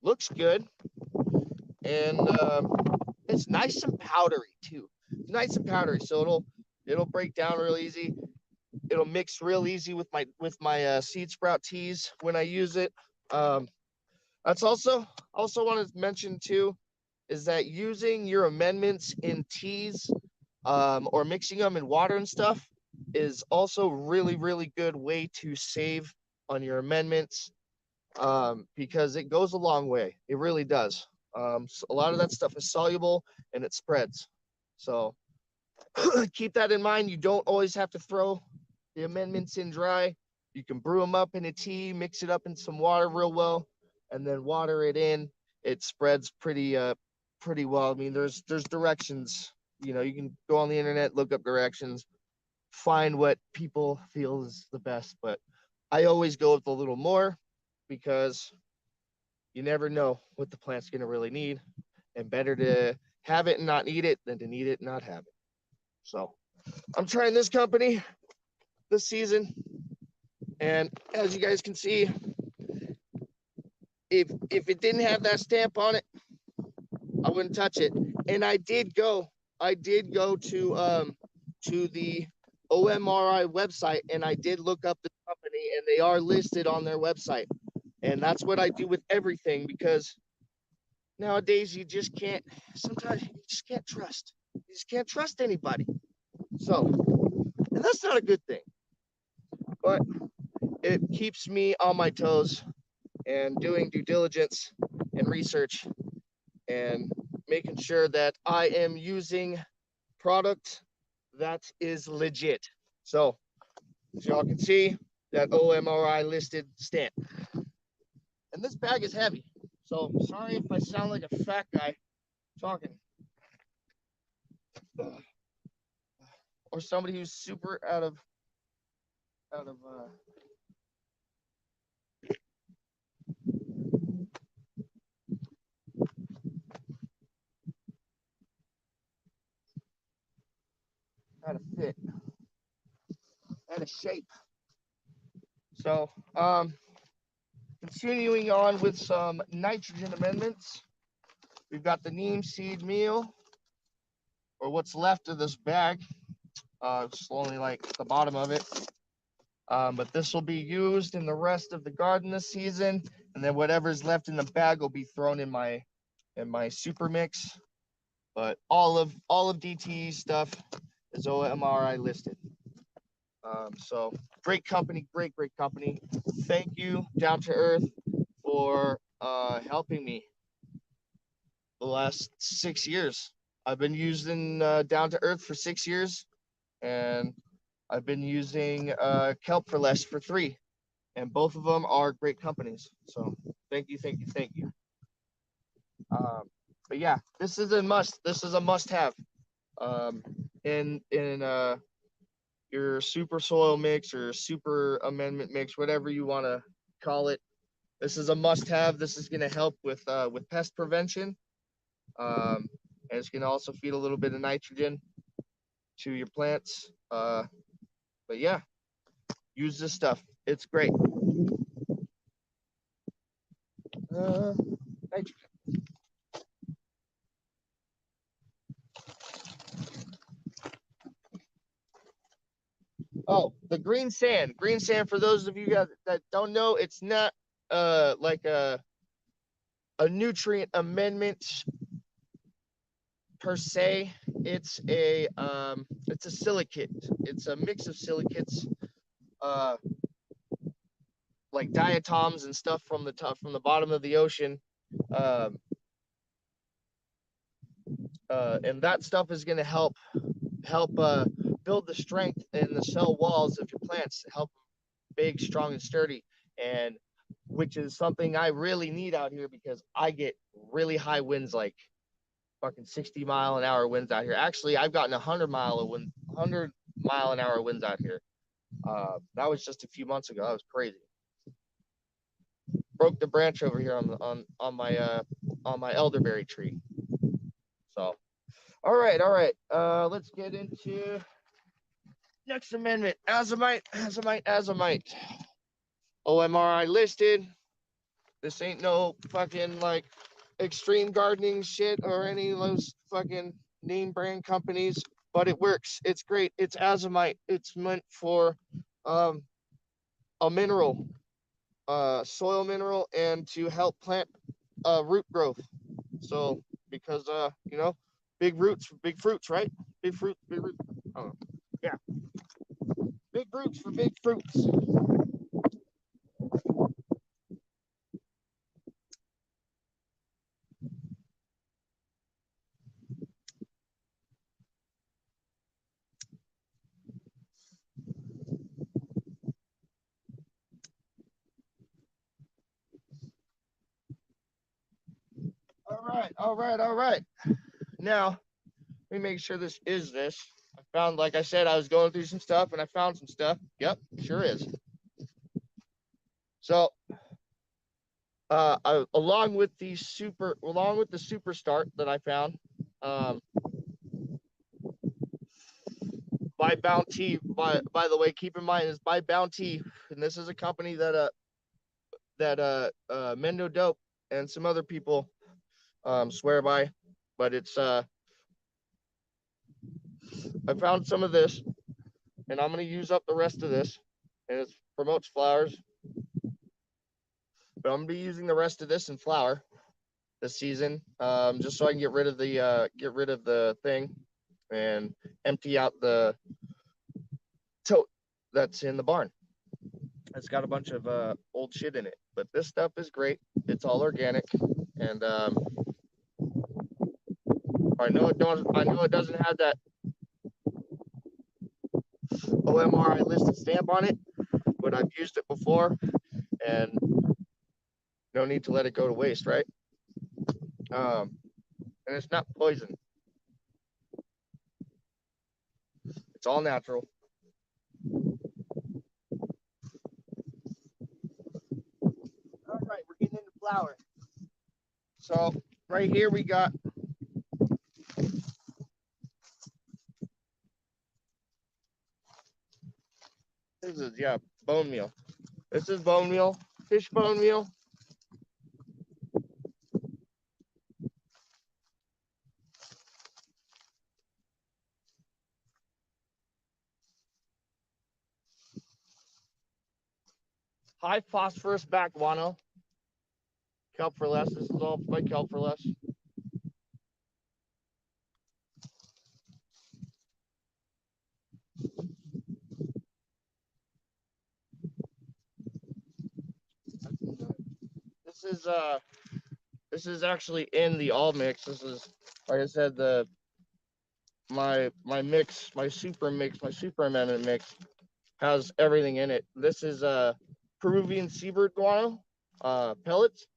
Looks good, and it's nice and powdery too. It's nice and powdery, so it'll break down real easy. It'll mix real easy with my seed sprout teas when I use it. That's also want to mention too is that using your amendments in teas or mixing them in water and stuff is also really good way to save on your amendments because it goes a long way. It really does. So a lot of that stuff is soluble and it spreads. So keep that in mind. You don't always have to throw the amendments in dry. You can brew them up in a tea, mix it up in some water real well, and then water it in. It spreads pretty well. I mean, there's directions. You know, you can go on the internet, look up directions, find what people feel is the best. But I always go with a little more because you never know what the plant's going to really need, and better to have it and not need it than to need it and not have it. So I'm trying this company this season, and as you guys can see, if it didn't have that stamp on it, I wouldn't touch it. And I did go to the OMRI website, and I did look up the company, and they are listed on their website. And that's what I do with everything, because nowadays sometimes you just can't trust. You just can't trust anybody. So, and that's not a good thing, but it keeps me on my toes and doing due diligence and research and making sure that I am using product that is legit. So, as y'all can see, that OMRI listed stamp. And this bag is heavy, so sorry if I sound like a fat guy talking. Or somebody who's super out of fit, out of shape. So, continuing on with some nitrogen amendments, we've got the neem seed meal, or what's left of this bag. It's only like the bottom of it. But this will be used in the rest of the garden this season, and then whatever's left in the bag will be thrown in my super mix. But all of DTE stuff is OMRI listed. So great company, great company. Thank you, Down to Earth, for helping me the last 6 years. I've been using Down to Earth for 6 years, and I've been using Kelp for Less for 3, and both of them are great companies. So thank you. But yeah, this is a must. This is a must-have in your super soil mix or super amendment mix, whatever you want to call it. This is a must-have. This is going to help with pest prevention, and it's going to also feed a little bit of nitrogen to your plants. But yeah, use this stuff. It's great. Nitrogen. Oh, the green sand. Green sand, for those of you guys that don't know, it's not like a nutrient amendment per se. It's a silicate. It's a mix of silicates, uh, like diatoms and stuff from the top, from the bottom of the ocean. Um, and that stuff is going to help build the strength in the cell walls of your plants, help them big, strong, and sturdy. And which is something I really need out here because I get really high winds, like fucking 60-mile-an-hour winds out here. Actually, I've gotten 100-mile-an-hour winds out here. That was just a few months ago. That was crazy. Broke the branch over here on my elderberry tree. So, all right. Let's get into next amendment. Azomite. OMRI listed. This ain't no fucking like extreme gardening shit or any of those fucking name brand companies, but it works. It's great. It's azomite. It's meant for a mineral, soil mineral, and to help plant root growth. So because big roots for big fruits, right? Big roots. Oh, yeah, big roots for big fruits. All right. Now, let me make sure this is this. I found, like I said, I was going through some stuff and I found some stuff. Yep, sure is. So, along with the super start that I found, um, by Bounty. By the way, keep in mind is by Bounty, and this is a company that Mendo Dope and some other people swear by, but it's I found some of this, and I'm gonna use up the rest of this, and it promotes flowers, but I'm gonna be using the rest of this in flower this season, just so I can get rid of the thing and empty out the tote that's in the barn. It's got a bunch of old shit in it, but this stuff is great. It's all organic, and I know it don't. I know it doesn't have that OMRI listed stamp on it, but I've used it before, and no need to let it go to waste, right? And it's not poison. It's all natural. All right, we're getting into flower. So right here we got this is bone meal. This is bone meal, fish bone meal. High phosphorus back guano. Kelp for less. This is all by Kelp for less. This is this is actually in the all mix. This is, like I said, my mix, my super amendment mix has everything in it. This is Peruvian seabird guano pellets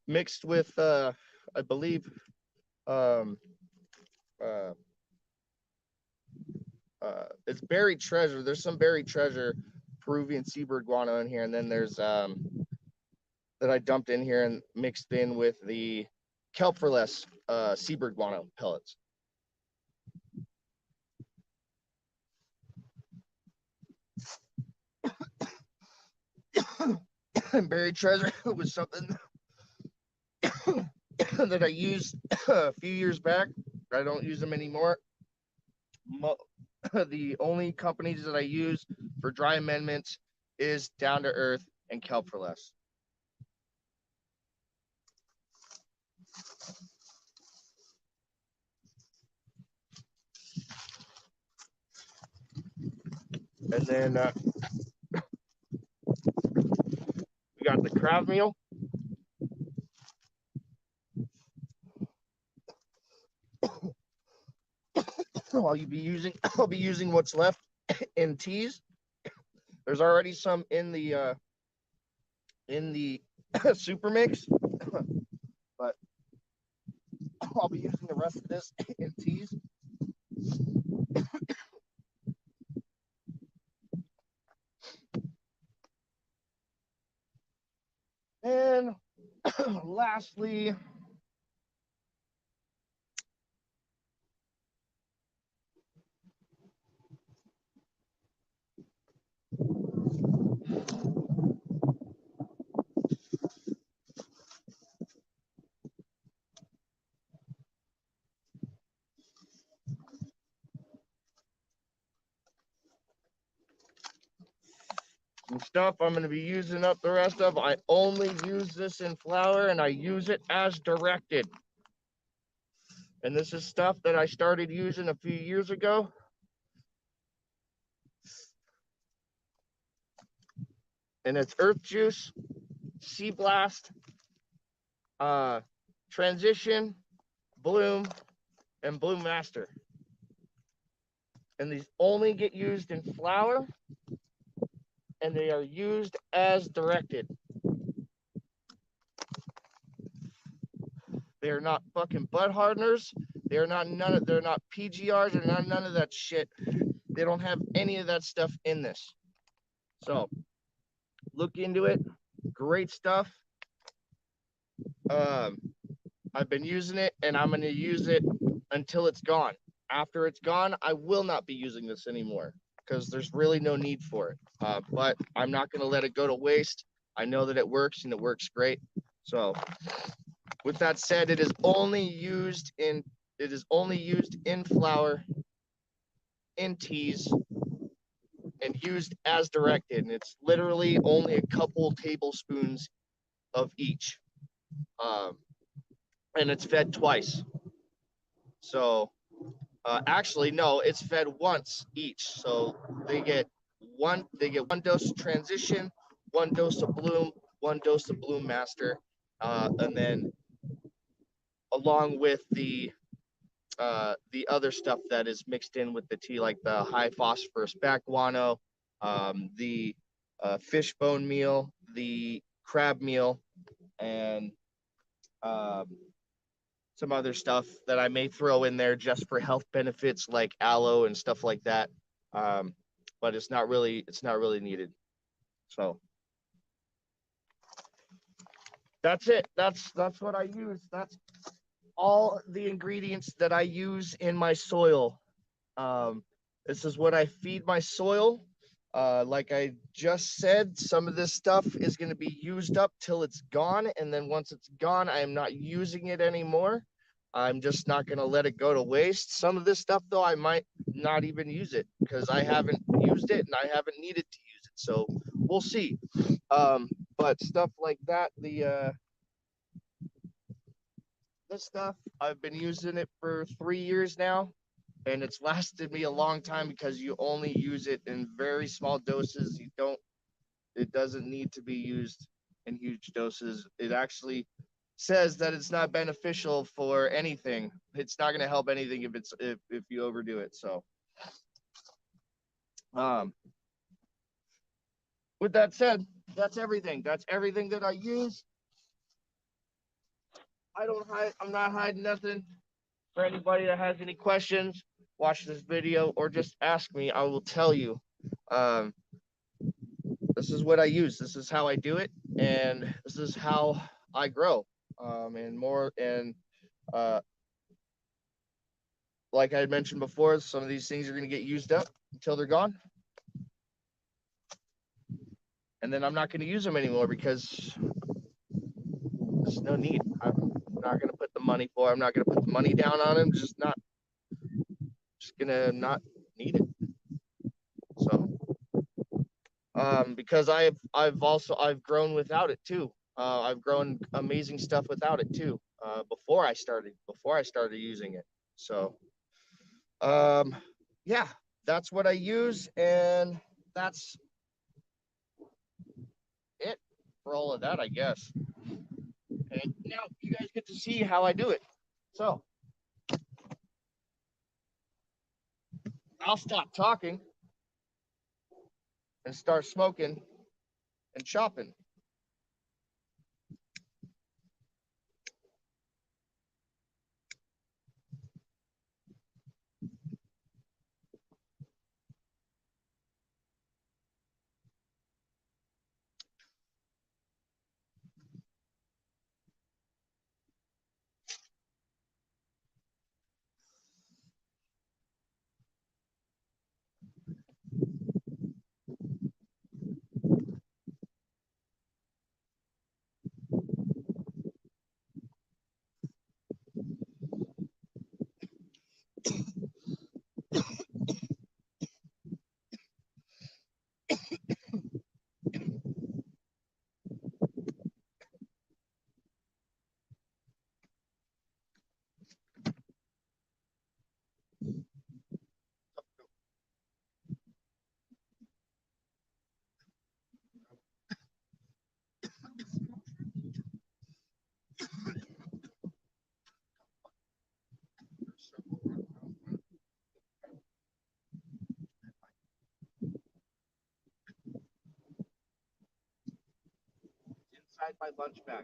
mixed with I believe um, uh, it's buried treasure. There's some buried treasure Peruvian seabird guano in here, and then there's that I dumped in here and mixed in with the kelp for less seabird guano pellets. buried treasure was something that I used a few years back. I don't use them anymore. The only companies that I use for dry amendments is Down to Earth and Kelp for Less. And then we got the crab meal. I'll be using what's left in teas. There's already some in the super mix, but I'll be using the rest of this in teas. And lastly, some stuff I'm going to be using up the rest of. I only use this in flour and I use it as directed. And this is stuff that I started using a few years ago. And it's Earth Juice, Sea Blast, Transition, Bloom, and Bloom Master. And these only get used in flour, and they are used as directed. They are not fucking butt hardeners. They're not PGRs. They're not none of that shit. They don't have any of that stuff in this. So look into it. Great stuff. I've been using it, and I'm going to use it until it's gone. After it's gone, I will not be using this anymore because there's really no need for it. But I'm not going to let it go to waste. I know that it works, and it works great. So with that said, it is only used in flour, in teas, and used as directed. And it's literally only a couple tablespoons of each. And it's fed twice. So actually, no, it's fed once each. So they get one dose of Transition, one dose of Bloom, one dose of Bloom Master, and then along with the other stuff that is mixed in with the tea, like the high phosphorus back guano, the fishbone meal, the crab meal, and some other stuff that I may throw in there just for health benefits, like aloe and stuff like that. But it's not really needed. So that's it. That's what I use. That's all the ingredients that I use in my soil. This is what I feed my soil. Like I just said, some of this stuff is going to be used up till it's gone. And then once it's gone, I am not using it anymore. I'm just not going to let it go to waste. Some of this stuff, though, I might not even use it because I haven't used it and I haven't needed to use it. So we'll see. But stuff like that, this stuff, I've been using it for 3 years now. And it's lasted me a long time because you only use it in very small doses. It doesn't need to be used in huge doses. It actually says that it's not beneficial for anything. It's not going to help anything if you overdo it. So, with that said, that's everything. That's everything that I use. I'm not hiding nothing. For anybody that has any questions, watch this video or just ask me. I will tell you. This is what I use. This is how I do it, and this is how I grow. Like I had mentioned before, some of these things are going to get used up until they're gone. and then I'm not going to use them anymore because there's no need. I'm not going to put the money for. I'm not going to put the money down on them. Just gonna not need it. So, because I've grown without it too. I've grown amazing stuff without it too. Before I started using it. So, um, yeah, that's what I use, and that's it for all of that, I guess. And now you guys get to see how I do it. So I'll stop talking and start smoking and chopping. Inside my lunch bag.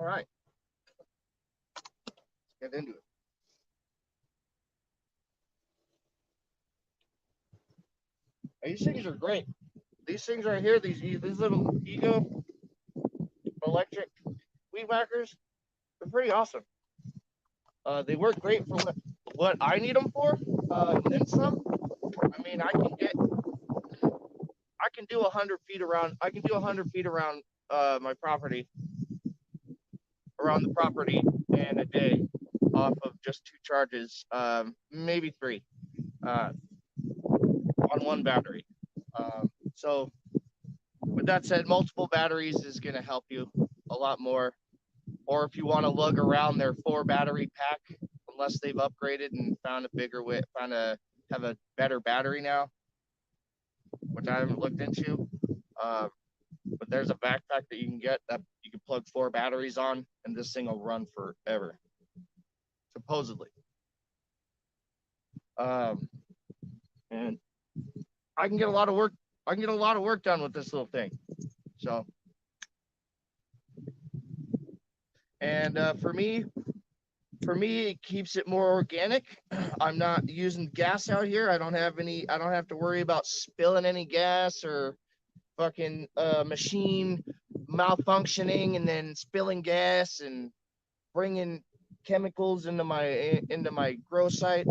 All right, let's get into it. These things are great. These things right here, these little Ego electric weed whackers, they're pretty awesome. They work great for what I need them for, and then some. I mean, I can do 100 feet around. I can do 100 feet around my property, around the property in a day, off of just two charges, maybe three, uh, on one battery. So, with that said, multiple batteries is going to help you a lot more. Or if you want to lug around their 4 battery pack, unless they've upgraded and found a bigger way, have a better battery now, which I haven't looked into. Uh, but there's a backpack that you can get that you can plug 4 batteries on, and this thing will run forever, supposedly. Um, and I can get a lot of work. I can get a lot of work done with this little thing. So, and for me, it keeps it more organic. I'm not using gas out here. I don't have any. I don't have to worry about spilling any gas or fucking machine malfunctioning and then spilling gas and bringing chemicals into my grow site.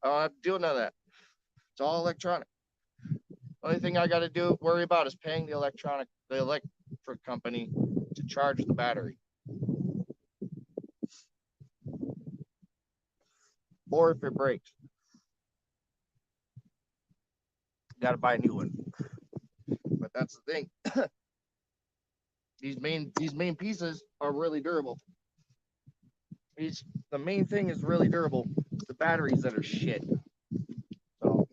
I don't have to do none of that. It's all electronic. Only thing I got to worry about is paying the electric company to charge the battery, or if it breaks, got to buy a new one. But that's the thing. These main pieces are really durable. The main thing is really durable. The batteries that are shit. So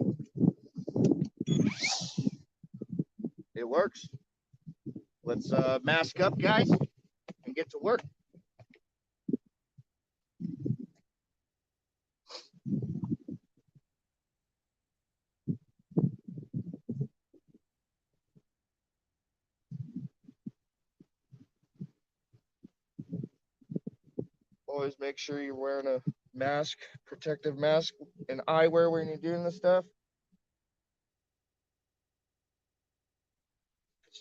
it works. Let's mask up, guys, and get to work. Always make sure you're wearing a mask, protective mask, and eyewear when you're doing this stuff.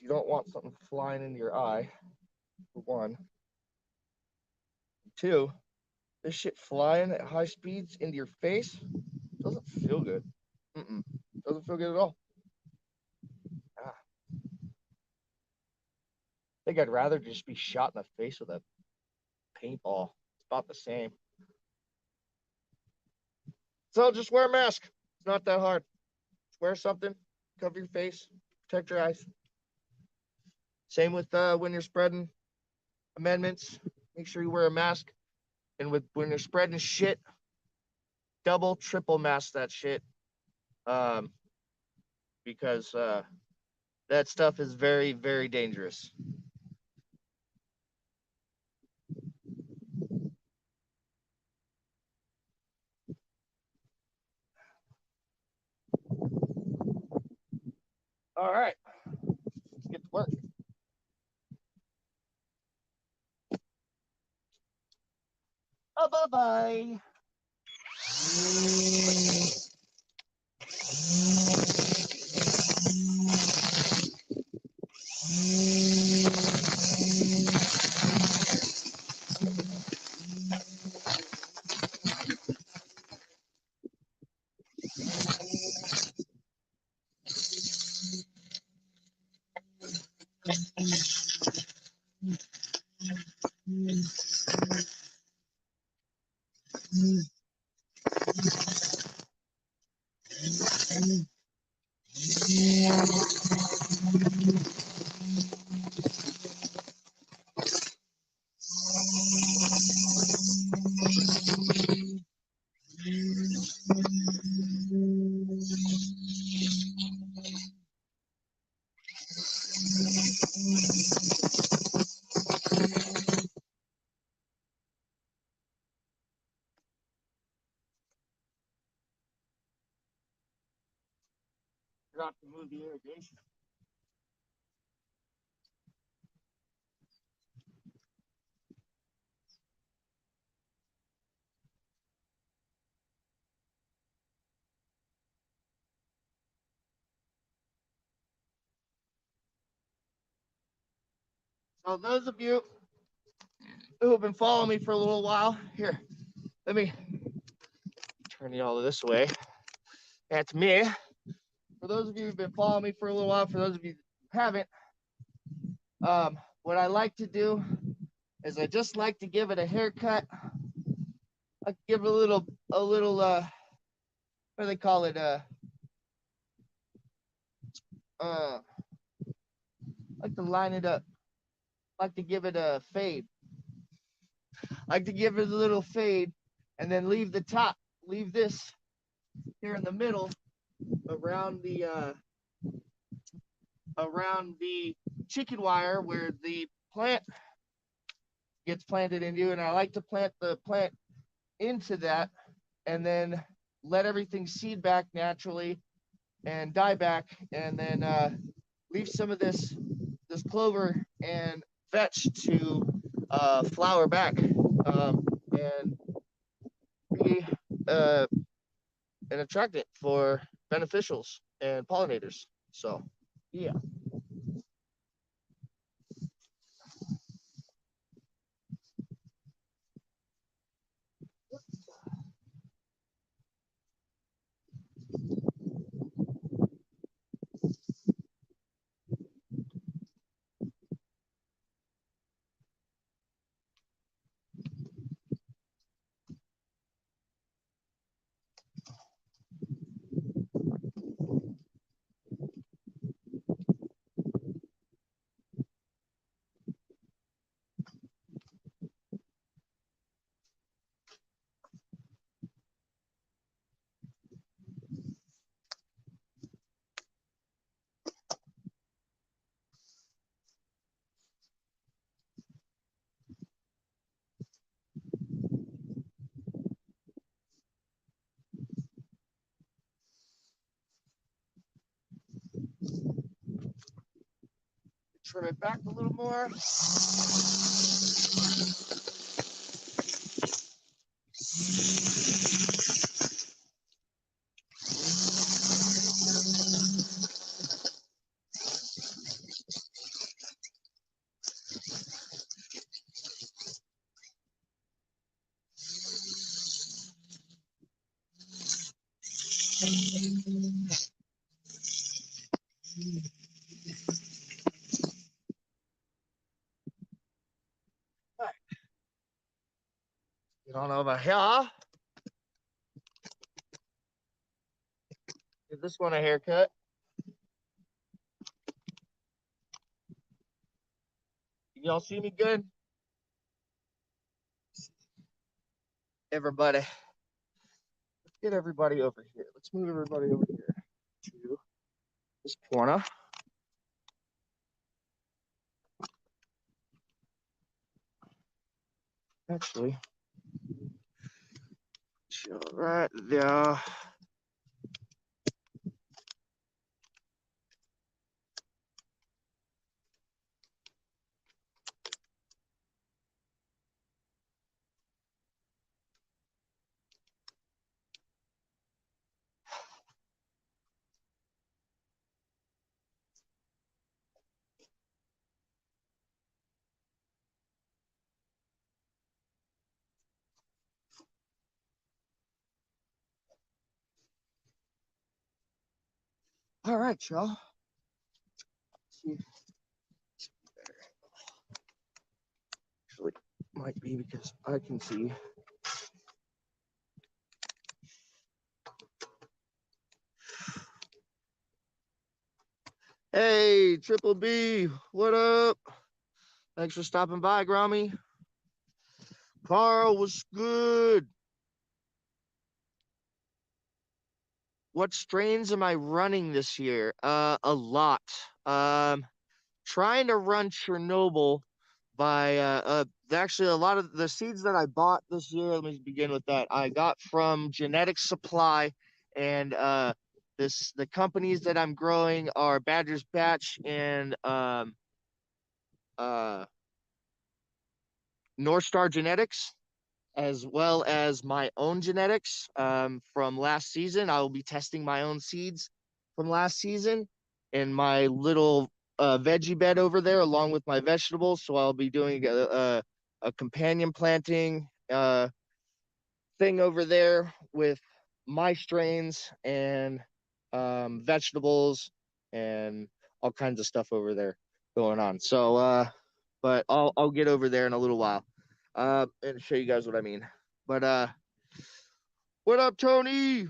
you don't want something flying into your eye, for one. Two, this shit flying at high speeds into your face doesn't feel good. Doesn't feel good at all. I think I'd rather just be shot in the face with a paintball. It's about the same. So just wear a mask. It's not that hard. Just wear something, cover your face, protect your eyes. Same with when you're spreading amendments. Make sure you wear a mask. And when you're spreading shit, double, triple mask that shit. Because that stuff is very, very dangerous. All right, let's get to work. Oh, bye-bye. Forgot to move the irrigation. So those of you who have been following me for a little while, here, let me turn you all this way. That's me. For those of you who've been following me for a little while, for those of you who haven't, what I like to do is I just like to give it a haircut. I give it a little, what do they call it? Like to line it up. Like to give it a fade. Like to give it a little fade, and then leave the top. Leave this here in the middle, around the chicken wire where the plant gets planted into, and I like to plant the plant into that, and then let everything seed back naturally and die back, and then leave some of this clover and vetch to flower back and be an attractant for beneficials and pollinators. So, yeah. Trim it back a little more. Get on over here. Give this one a haircut. Y'all see me good? Everybody. Let's get everybody over here. Let's move everybody over here to this corner. Actually, chill right there. All right, y'all. Actually, might be because I can see. Hey, Triple B, what up? Thanks for stopping by, Grammy. Carl, was good? What strains am I running this year? A lot. Trying to run Chernobyl by actually a lot of the seeds that I bought this year. Let me begin with that. I got from Genetic Supply, and the companies that I'm growing are Badger's Batch and uh North Star Genetics, as well as my own genetics from last season. I will be testing my own seeds from last season in my little veggie bed over there, along with my vegetables. So I'll be doing a companion planting thing over there with my strains and vegetables and all kinds of stuff over there going on. So, but I'll get over there in a little while and show you guys what I mean. But what up, Tony?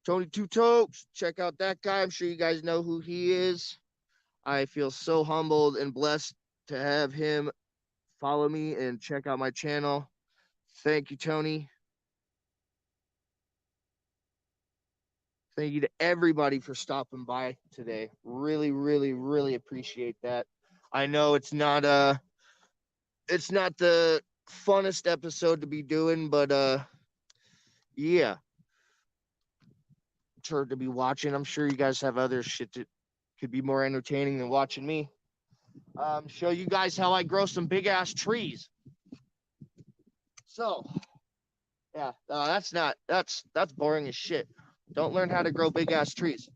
Tony Two Tokes. Check out that guy. I'm sure you guys know who he is. I feel so humbled and blessed to have him follow me and check out my channel. Thank you, Tony. Thank you to everybody for stopping by today. Really, really, really appreciate that. I know it's not the funnest episode to be doing, but yeah. Sure to be watching. I'm sure you guys have other shit that could be more entertaining than watching me. Show you guys how I grow some big ass trees. So yeah, that's boring as shit. Don't learn how to grow big ass trees.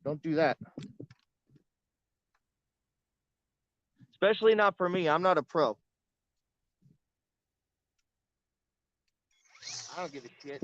Don't do that. Especially not for me. I'm not a pro. I don't give a shit.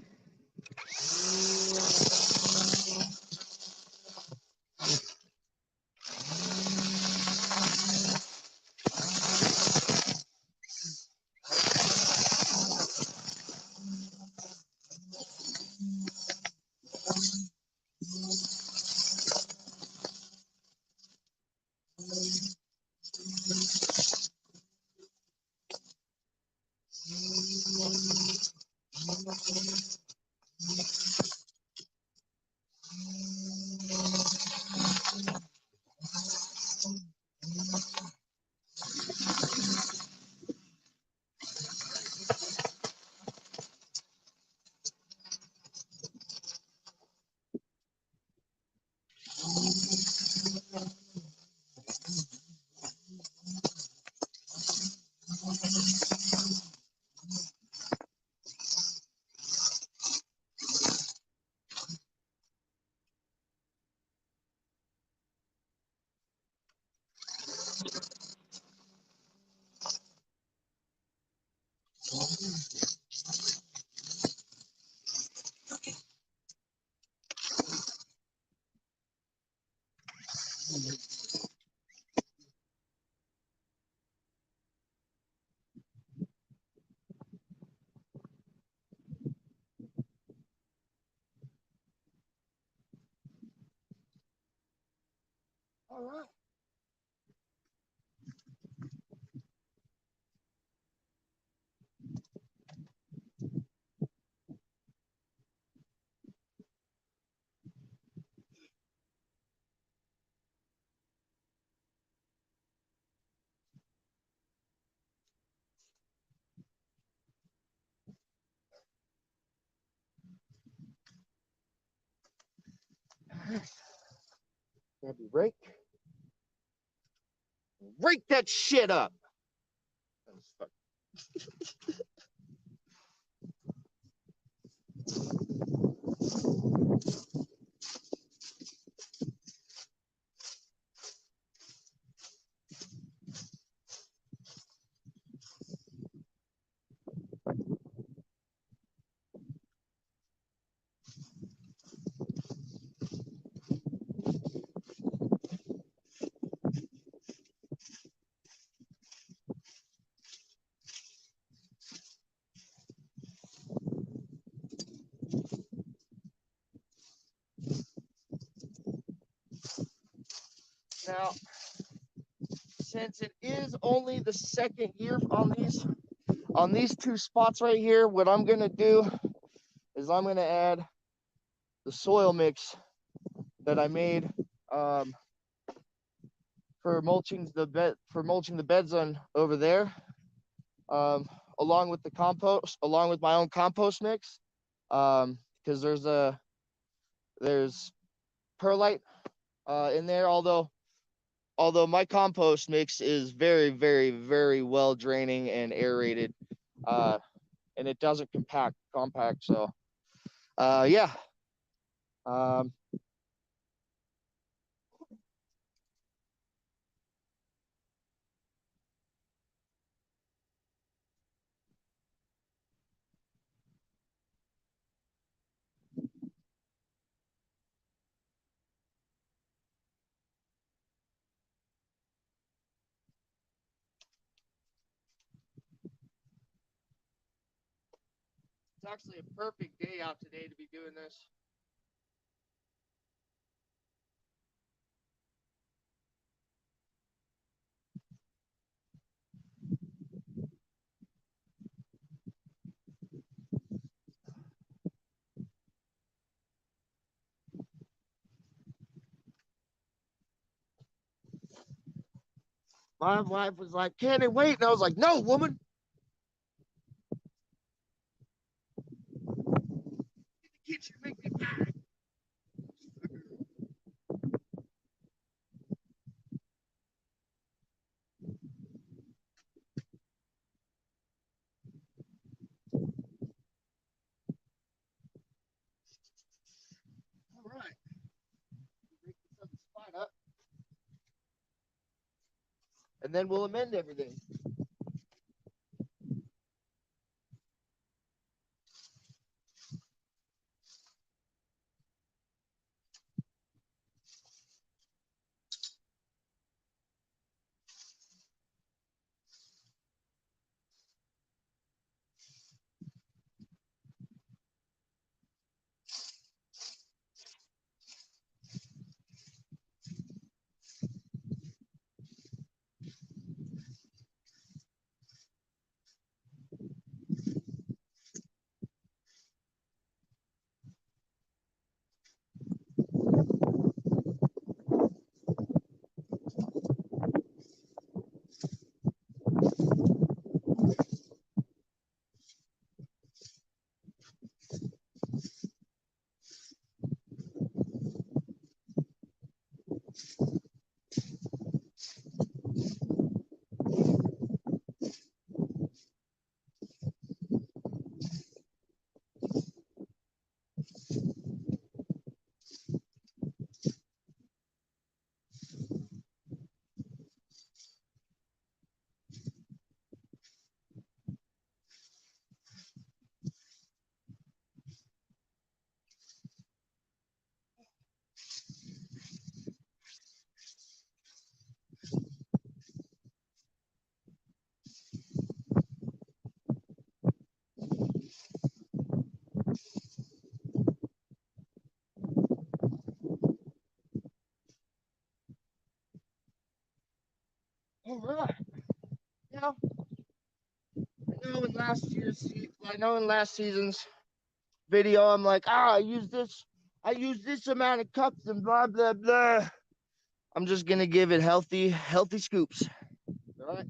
All right. Grab your rake. Rake that shit up. Now, since it is only the second year on these two spots right here, what I'm gonna do is I'm gonna add the soil mix that I made for mulching the beds on over there, along with the compost, along with my own compost mix, because there's perlite in there. Although my compost mix is very, very, very well draining and aerated, and it doesn't compact. So, yeah. Um, it's actually a perfect day out today to be doing this. My wife was like, "Can it wait?" And I was like, "No, woman. Get you make me mad." All right. Break this other spot up, and then we'll amend everything. in last season's video, I'm like, I use this amount of cups and blah blah blah. I'm just gonna give it healthy scoops. All right.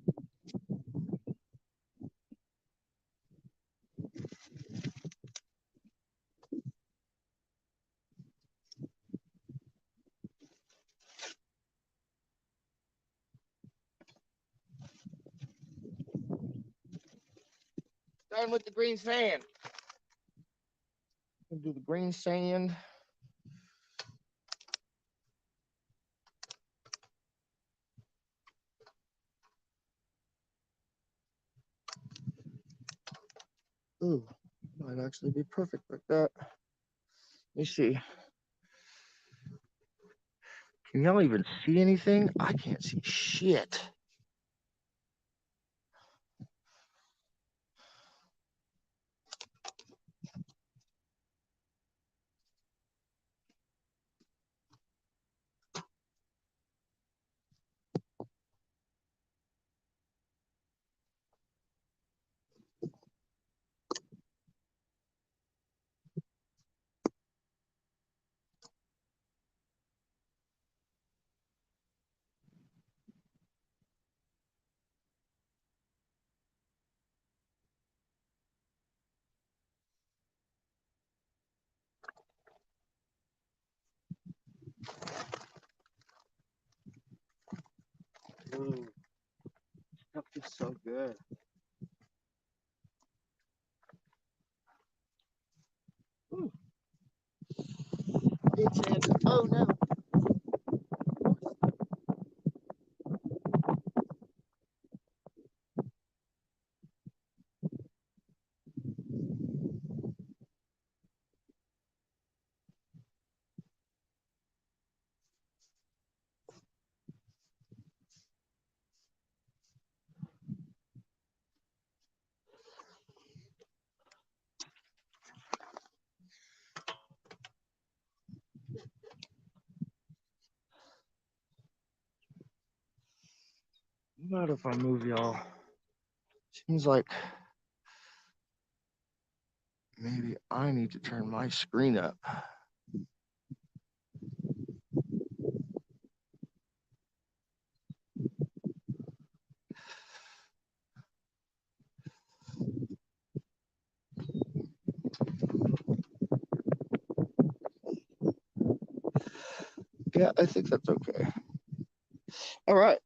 Starting with the green sand. Do the green sand. Ooh, might actually be perfect like that. Let me see. Can y'all even see anything? I can't see shit. Ooh, stuff is so good. Ooh. Oh no. What if I move y'all? Seems like maybe I need to turn my screen up. Yeah, I think that's okay. All right.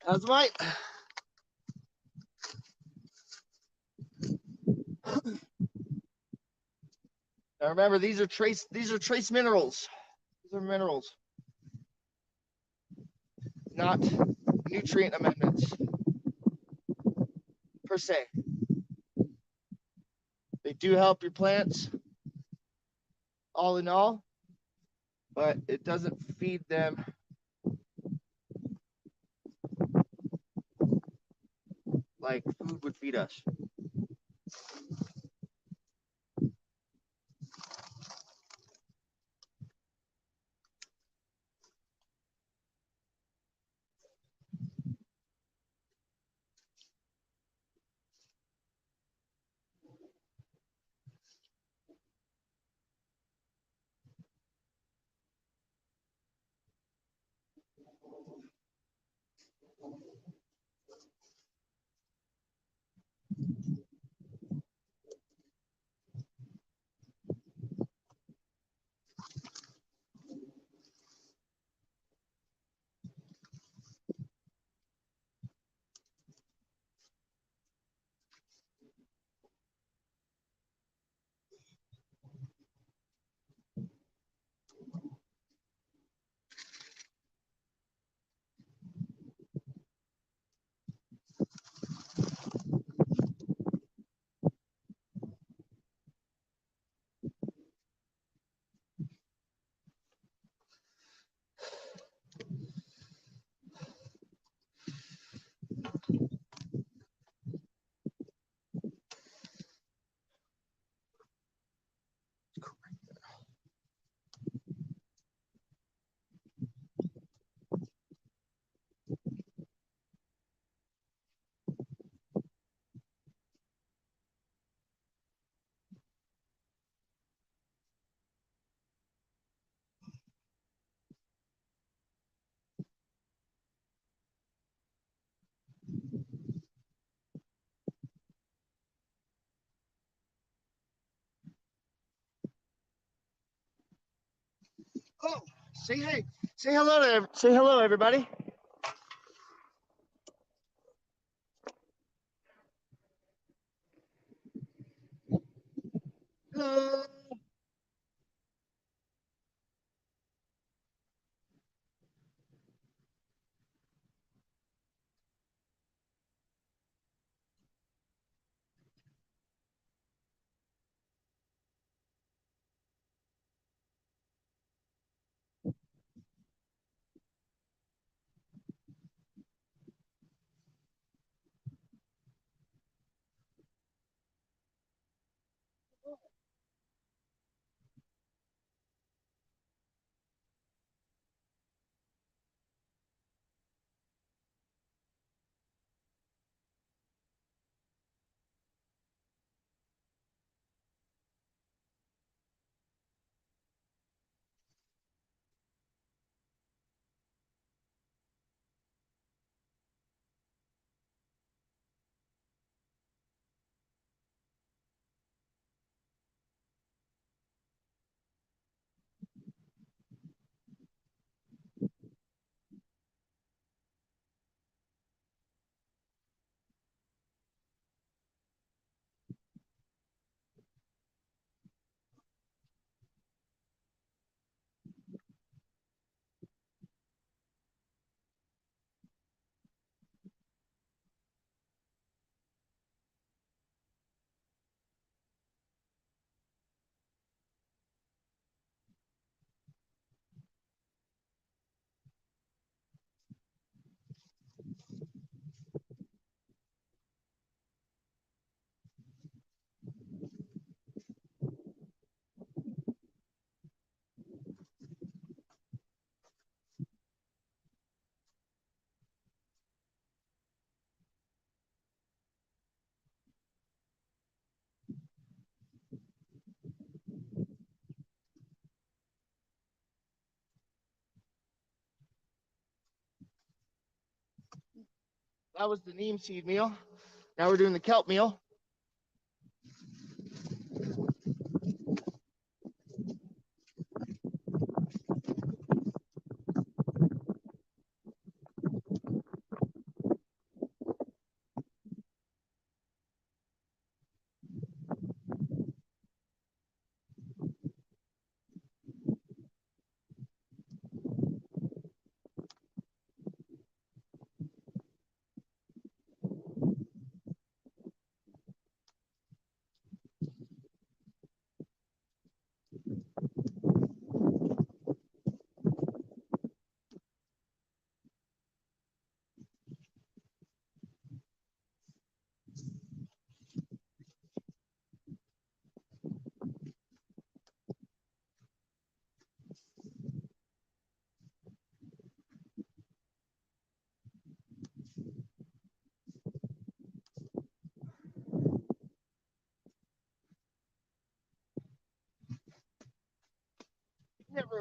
How's the mic? Now remember, these are trace minerals. These are minerals, not nutrient amendments per se. They do help your plants, all in all, but it doesn't feed them like food would feed us. Oh, say hey. Say hello to say hello, everybody. Hello. That was the neem seed meal. Now we're doing the kelp meal.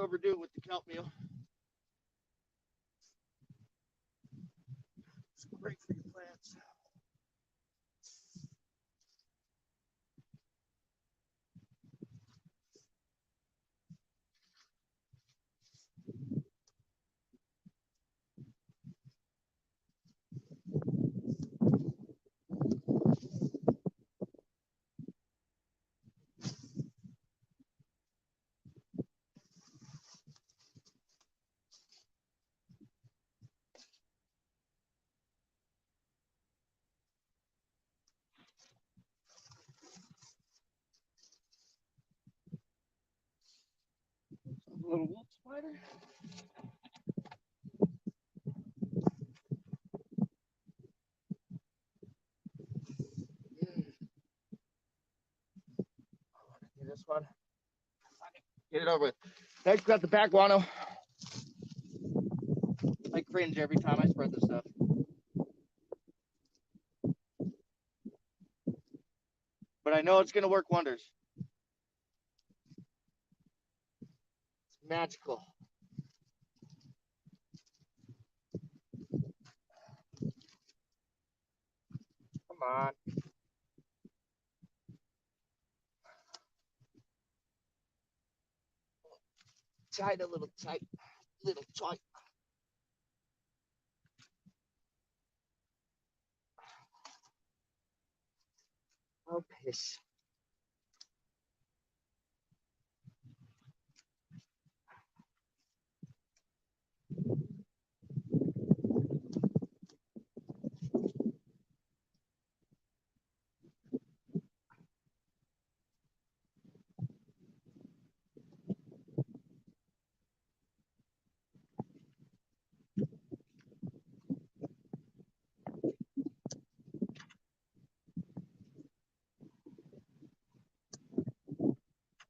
overdo it with the kelp meal. It's great for your plants. A little wolf spider. This one. Get it over with. Thanks, got the back, Wano. I cringe every time I spread this stuff. But I know it's going to work wonders. It's magical. Come on. Tight, a little tight. Little tight. Oh, piss.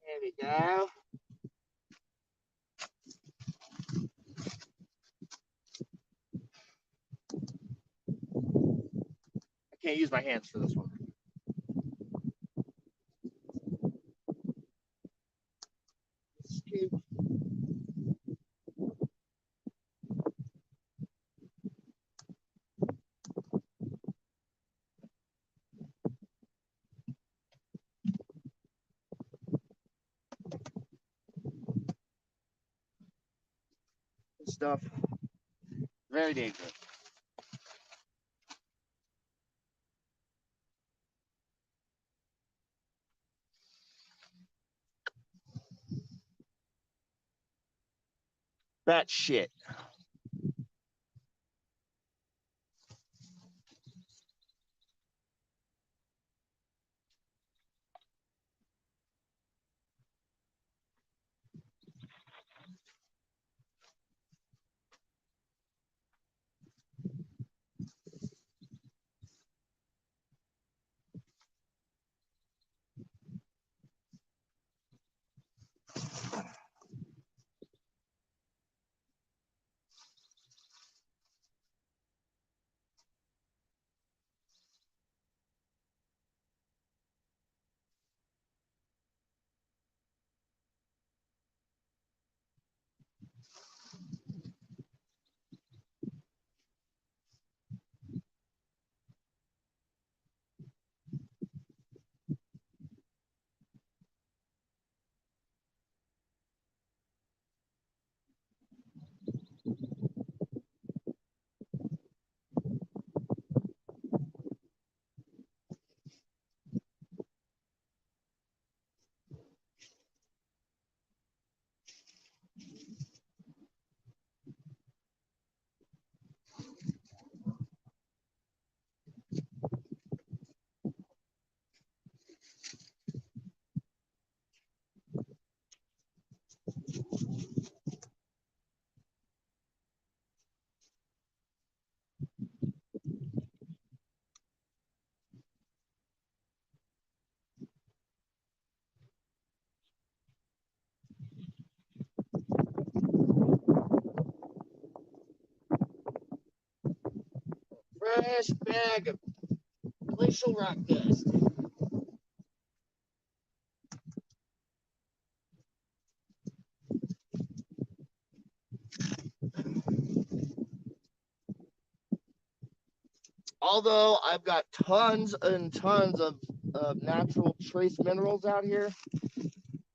There we go. I can't use my hands for this one. This stuff, very dangerous. That shit. Fresh bag of glacial rock dust. although I've got tons and tons of natural trace minerals out here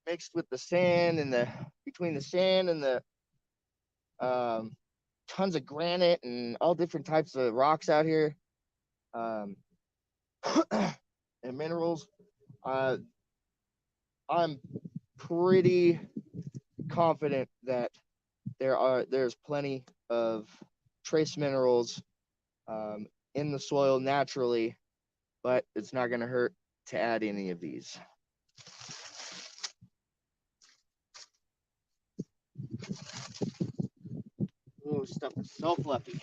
mixed with the sand and between the sand and the tons of granite and all different types of rocks out here, and minerals. I'm pretty confident that there's plenty of trace minerals in the soil naturally, but it's not going to hurt to add any of these. Ooh, stuff is so fluffy.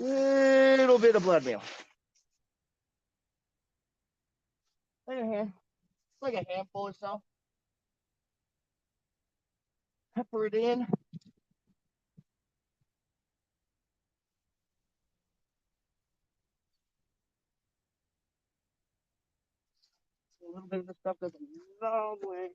Little bit of blood meal. Like a handful or so. Pepper it in. A little bit of the stuff goes a long way.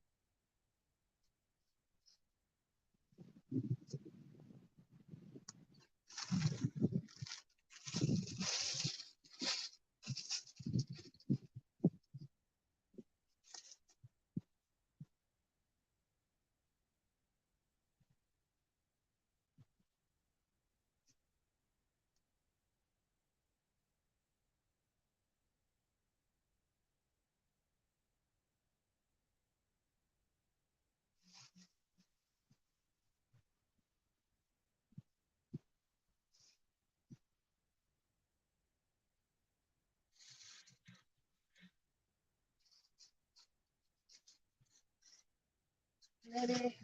Ready?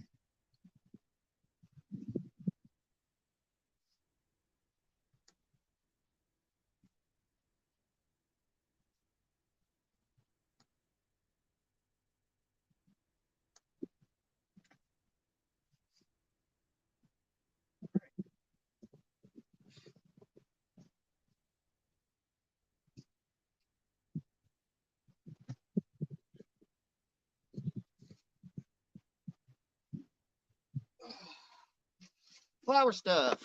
Flower stuff.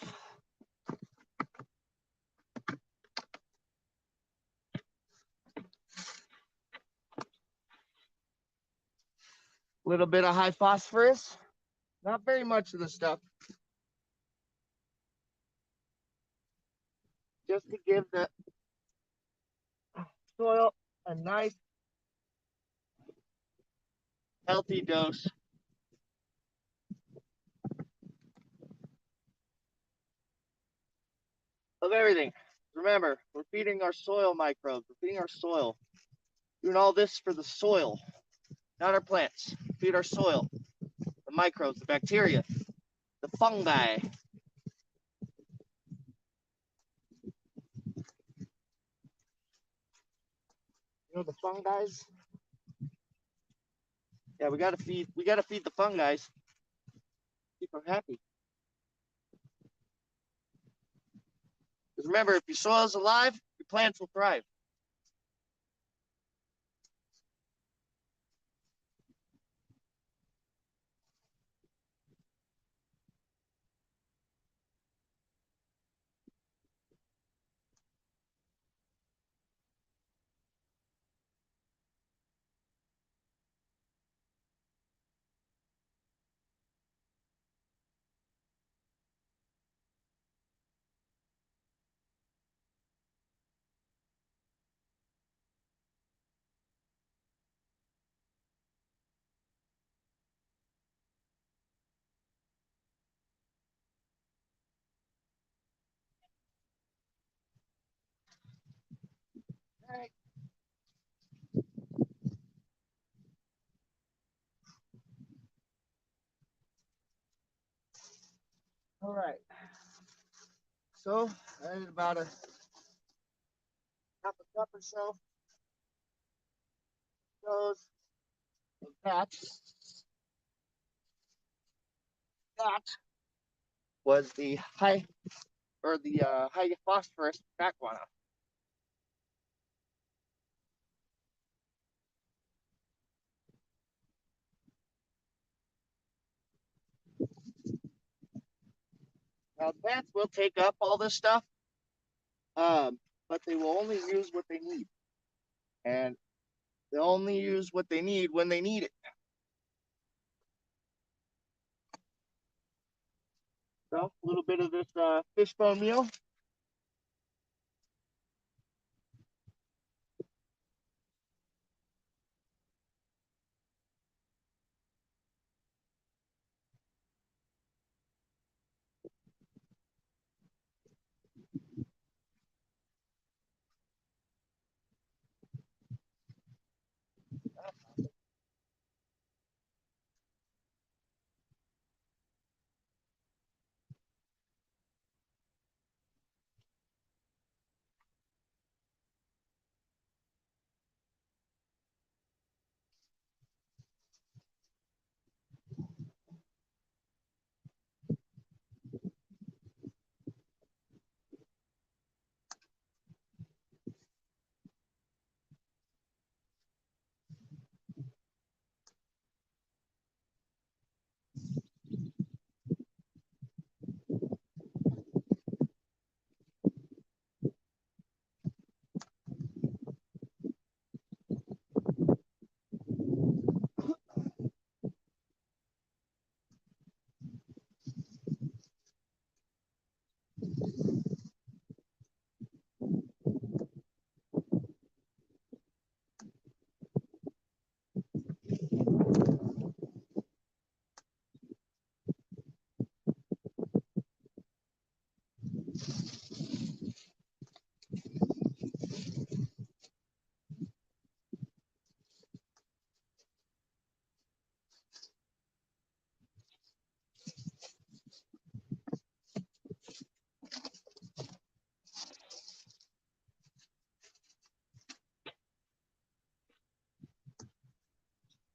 A little bit of high phosphorus. Not very much of the stuff. Just to give the soil a nice, healthy dose of everything. Remember, we're feeding our soil microbes. We're feeding our soil. Doing all this for the soil, not our plants. Feed our soil, the microbes, the bacteria, the fungi. You know the fungi? Yeah, we gotta feed the fungi. Keep them happy. Because remember, if your soil is alive, your plants will thrive. All right. All right. So I did about a half a cup or so. Goes that. That was the high phosphorus backwater. Now plants will take up all this stuff, but they will only use what they need, and they only use what they need when they need it. So a little bit of this fishbone meal.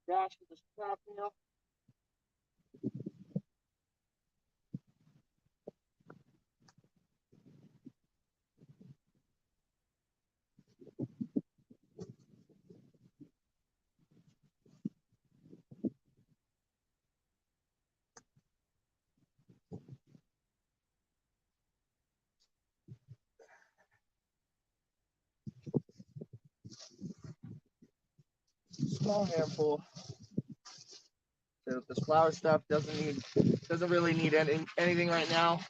Dash of the scrap meal. Small handful. So this flour stuff doesn't really need anything right now.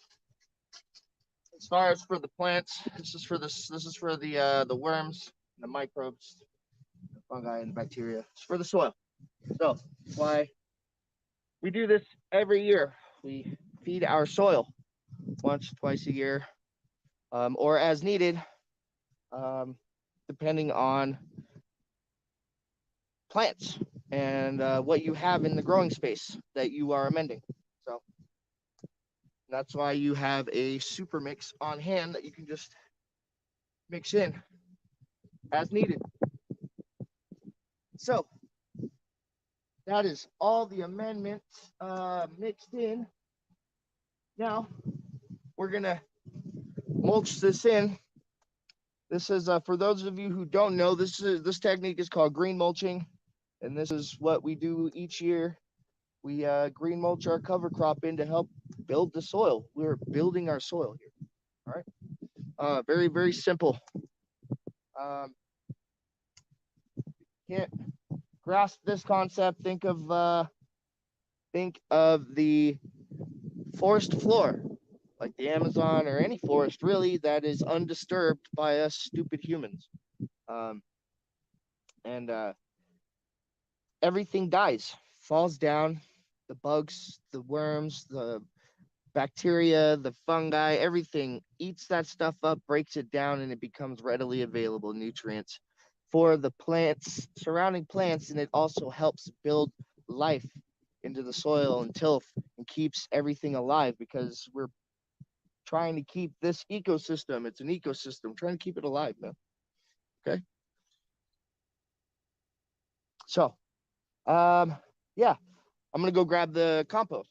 As far as for the plants, this is for the worms, the microbes, the fungi, and the bacteria. It's for the soil. So that's why we do this every year. We feed our soil once, twice a year, or as needed, um, depending on plants and what you have in the growing space that you are amending. So that's why you have a super mix on hand that you can just mix in as needed. So that is all the amendments mixed in. Now we're gonna mulch this in. This is for those of you who don't know, this technique is called green mulching, and this is what we do each year. We green mulch our cover crop in to help build the soil. We're building our soil here. All right. Very, very simple. Can't grasp this concept. Think of the forest floor, like the Amazon or any forest really that is undisturbed by us stupid humans. And everything dies, falls down. The bugs, the worms, the bacteria, the fungi, everything eats that stuff up, breaks it down, and it becomes readily available nutrients for the plants, surrounding plants, and it also helps build life into the soil and tilth and keeps everything alive because we're trying to keep this ecosystem. It's an ecosystem, trying to keep it alive, man. Okay. So, yeah, I'm gonna go grab the compost.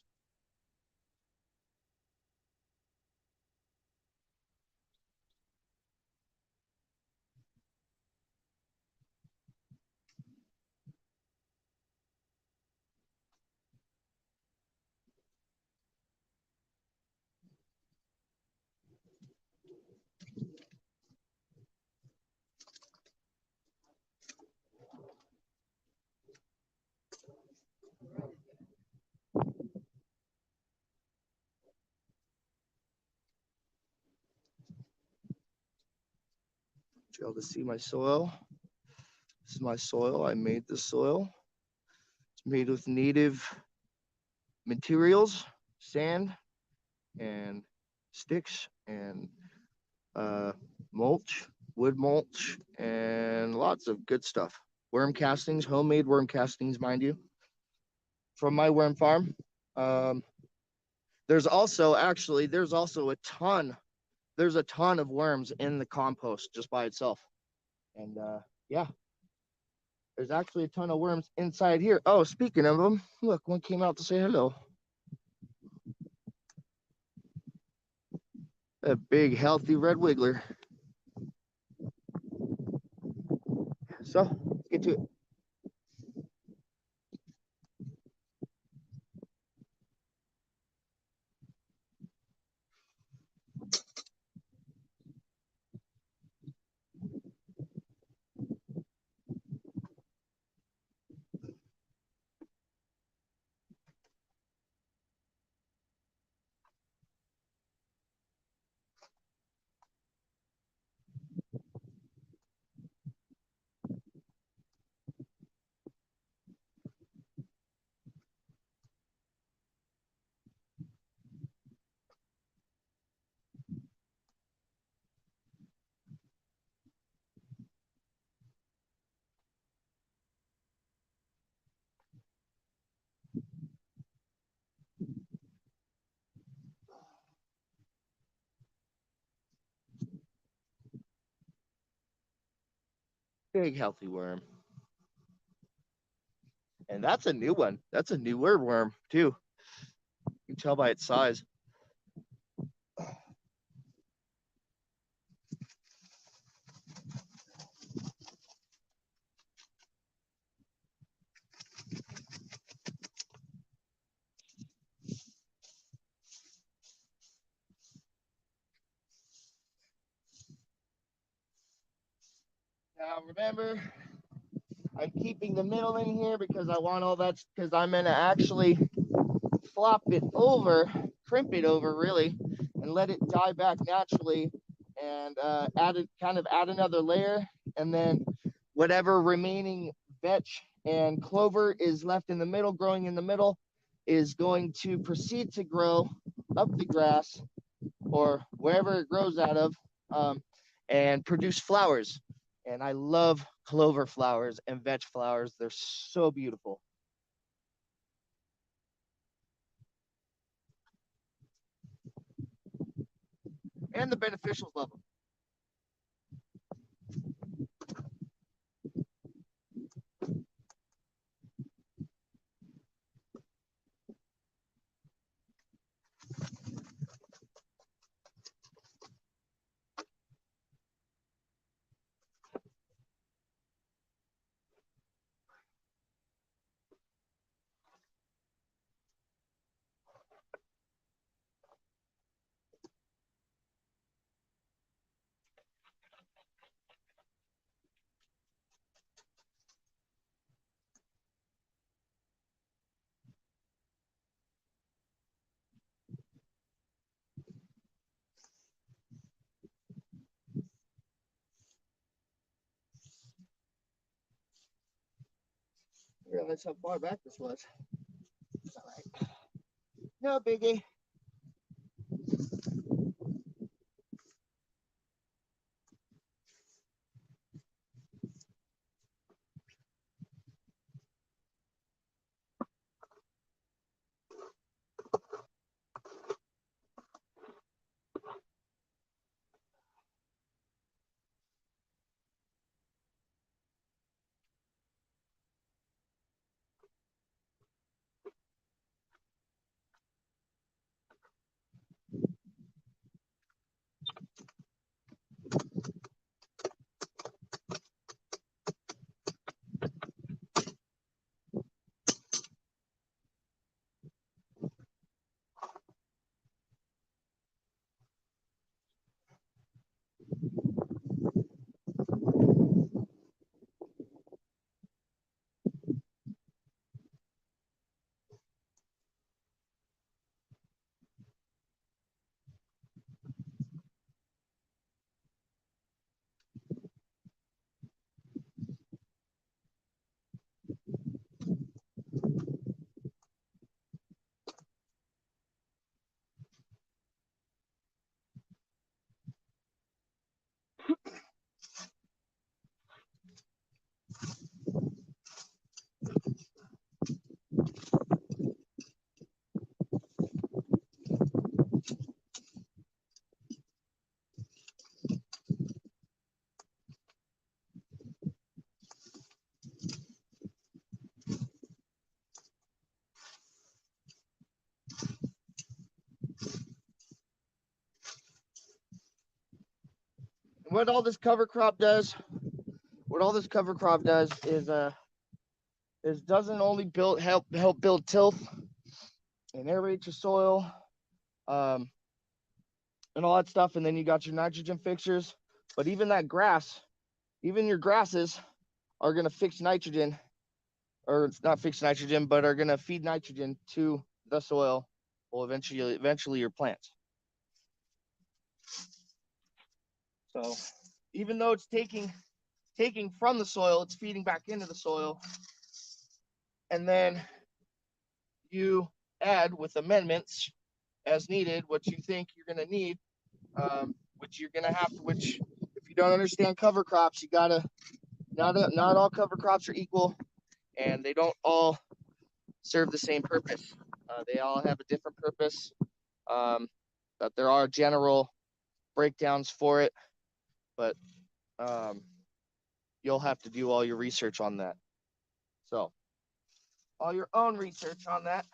Be able to see my soil. This is my soil. I made this soil. It's made with native materials, sand and sticks and mulch, wood mulch, and lots of good stuff. Worm castings, homemade worm castings, mind you, from my worm farm. Um, there's also there's a ton of worms in the compost just by itself. And yeah, there's actually a ton of worms inside here. Oh, speaking of them, look, one came out to say hello. A big, healthy red wiggler. So, let's get to it. Big, healthy worm. And that's a new one. That's a newer worm, too. You can tell by its size. Now, remember, I'm keeping the middle in here because I want all that, because I'm going to actually flop it over, crimp it over really, and let it die back naturally, and add another layer, and then whatever remaining vetch and clover is left in the middle, growing in the middle, is going to proceed to grow up the grass or wherever it grows out of, and produce flowers. And I love clover flowers and vetch flowers. They're so beautiful. And the beneficials love them. realize how far back this was. It's all right. No biggie. What all this cover crop does, is doesn't only help build tilth and aerate your soil, and all that stuff, and then you got your nitrogen fixers. But even that grass, even your grasses are gonna fix nitrogen, or it's not fix nitrogen, but are gonna feed nitrogen to the soil. Well, eventually your plants. So even though it's taking from the soil, it's feeding back into the soil, and then you add with amendments as needed what you think you're going to need, which you're going to have to, which if you don't understand cover crops, you gotta, not all cover crops are equal, and they don't all serve the same purpose. They all have a different purpose, but there are general breakdowns for it, but you'll have to do all your research on that. So all your own research on that.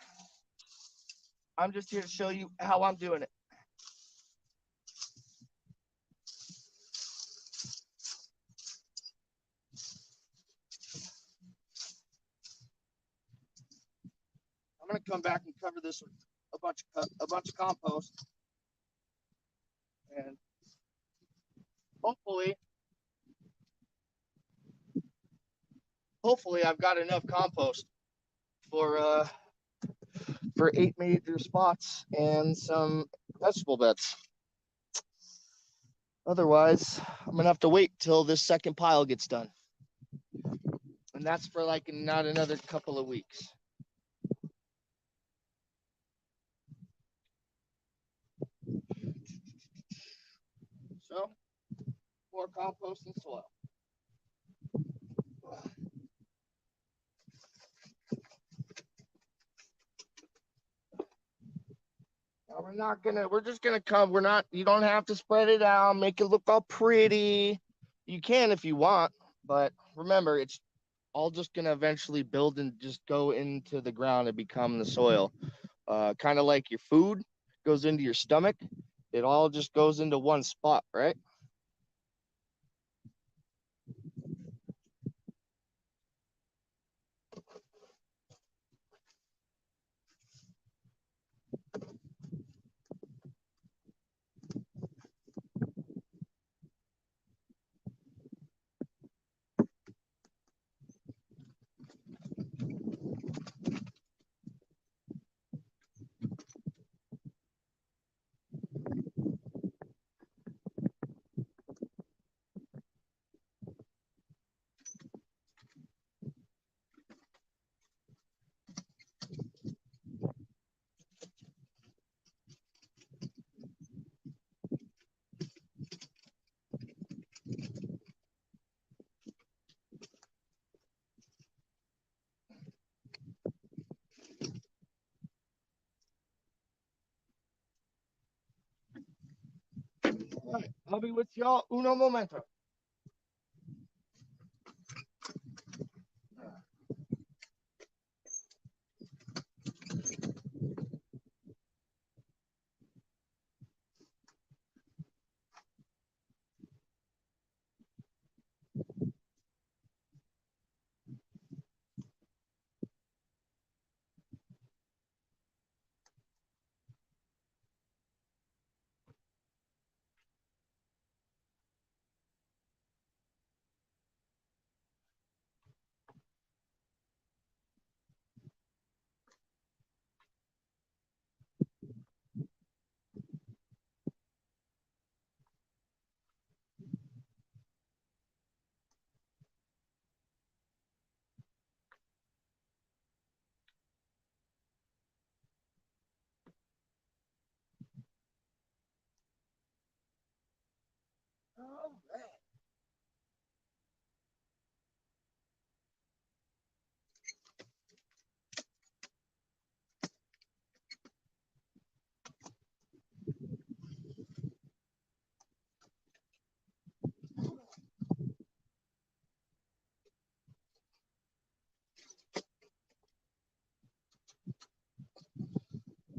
I'm just here to show you how I'm doing it. I'm gonna come back and cover this with a bunch of compost, and hopefully I've got enough compost for 8 major spots and some vegetable beds. Otherwise, I'm gonna have to wait till this second pile gets done, and that's for like not another couple of weeks. So, more compost and soil. Now we're just gonna come. You don't have to spread it out, make it look all pretty. You can if you want, but remember, it's all just gonna eventually build and just go into the ground and become the soil. Kind of like your food goes into your stomach. It all just goes into one spot, right? I'll be with y'all uno momento.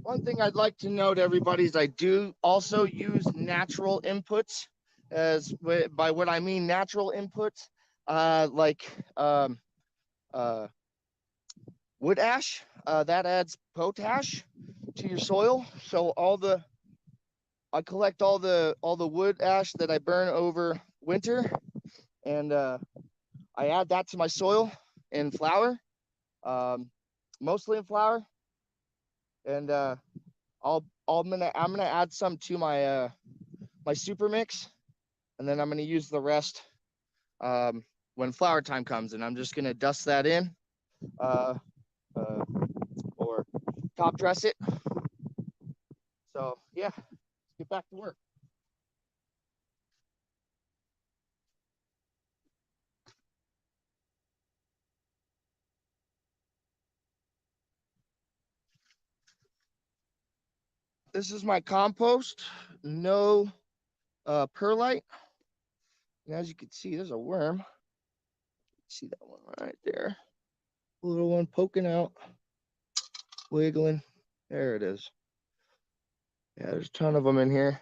One thing I'd like to note, everybody, is I do also use natural inputs. By what I mean natural inputs, like wood ash. That adds potash to your soil. So I collect all the wood ash that I burn over winter, and I add that to my soil in flour, um, mostly in flour, and I'm gonna add some to my super mix, and then I'm gonna use the rest when flower time comes, and I'm just gonna dust that in uh, uh, or top dress it. So yeah, let's get back to work. This is my compost, no perlite. And as you can see, there's a worm. See that one right there? A little one poking out, wiggling. There it is. Yeah, there's a ton of them in here.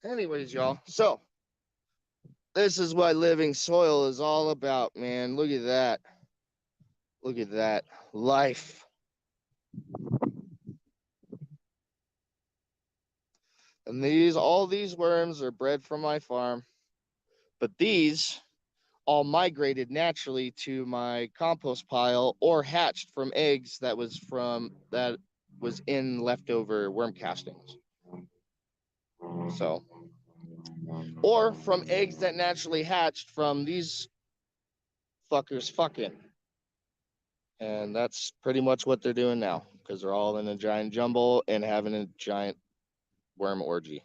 Anyways, y'all. So this is what living soil is all about, man. Look at that. Look at that. Life. And all these worms are bred from my farm. But these all migrated naturally to my compost pile or hatched from eggs that was in leftover worm castings. So, or from eggs that naturally hatched from these fuckers fucking. And that's pretty much what they're doing now because they're all in a giant jumble and having a giant worm orgy.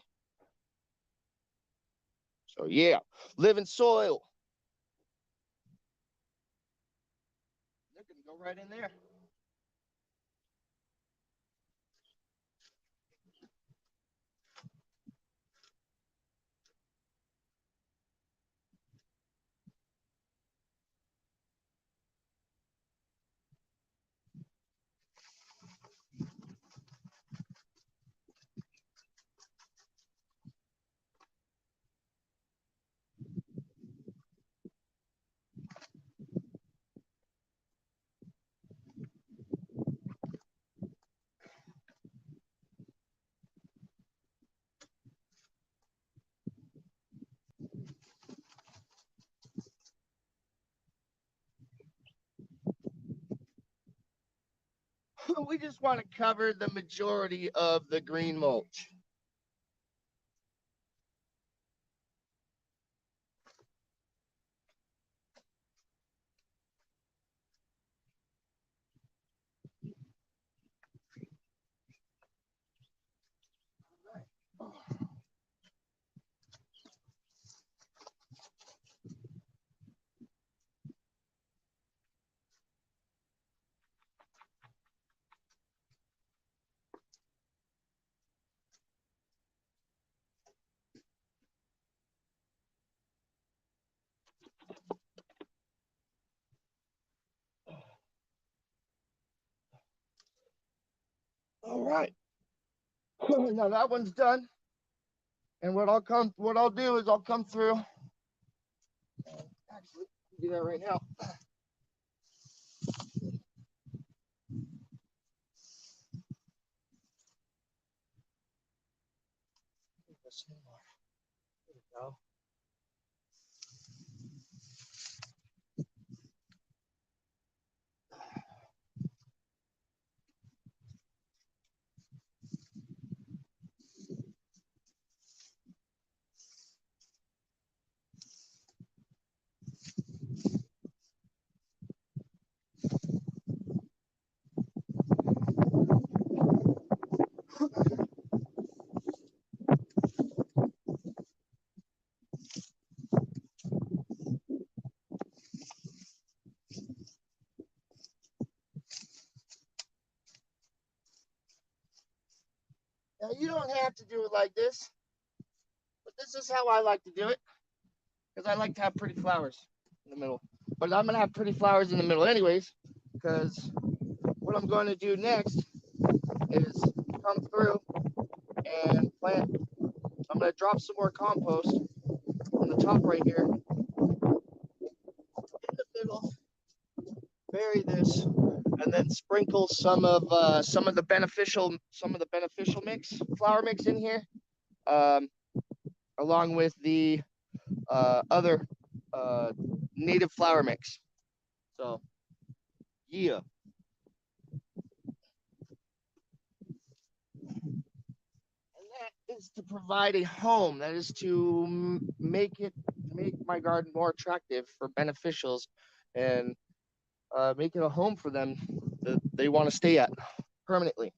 So, yeah, living soil. They're going to go right in there. we just want to cover the majority of the green mulch. All right. Now that one's done. And what I'll do is I'll come through. Actually, do that right now. There we go. Now you don't have to do it like this, but this is how I like to do it because I like to have pretty flowers in the middle. But I'm gonna have pretty flowers in the middle anyways, because what I'm going to do next is come through and plant. I'm gonna drop some more compost on the top right here in the middle. Bury this, and then sprinkle some of the beneficial mix, flower mix in here, um, along with the other native flower mix. So, yeah. And that is to provide a home. That is to make my garden more attractive for beneficials, and make it a home for them that they want to stay at permanently.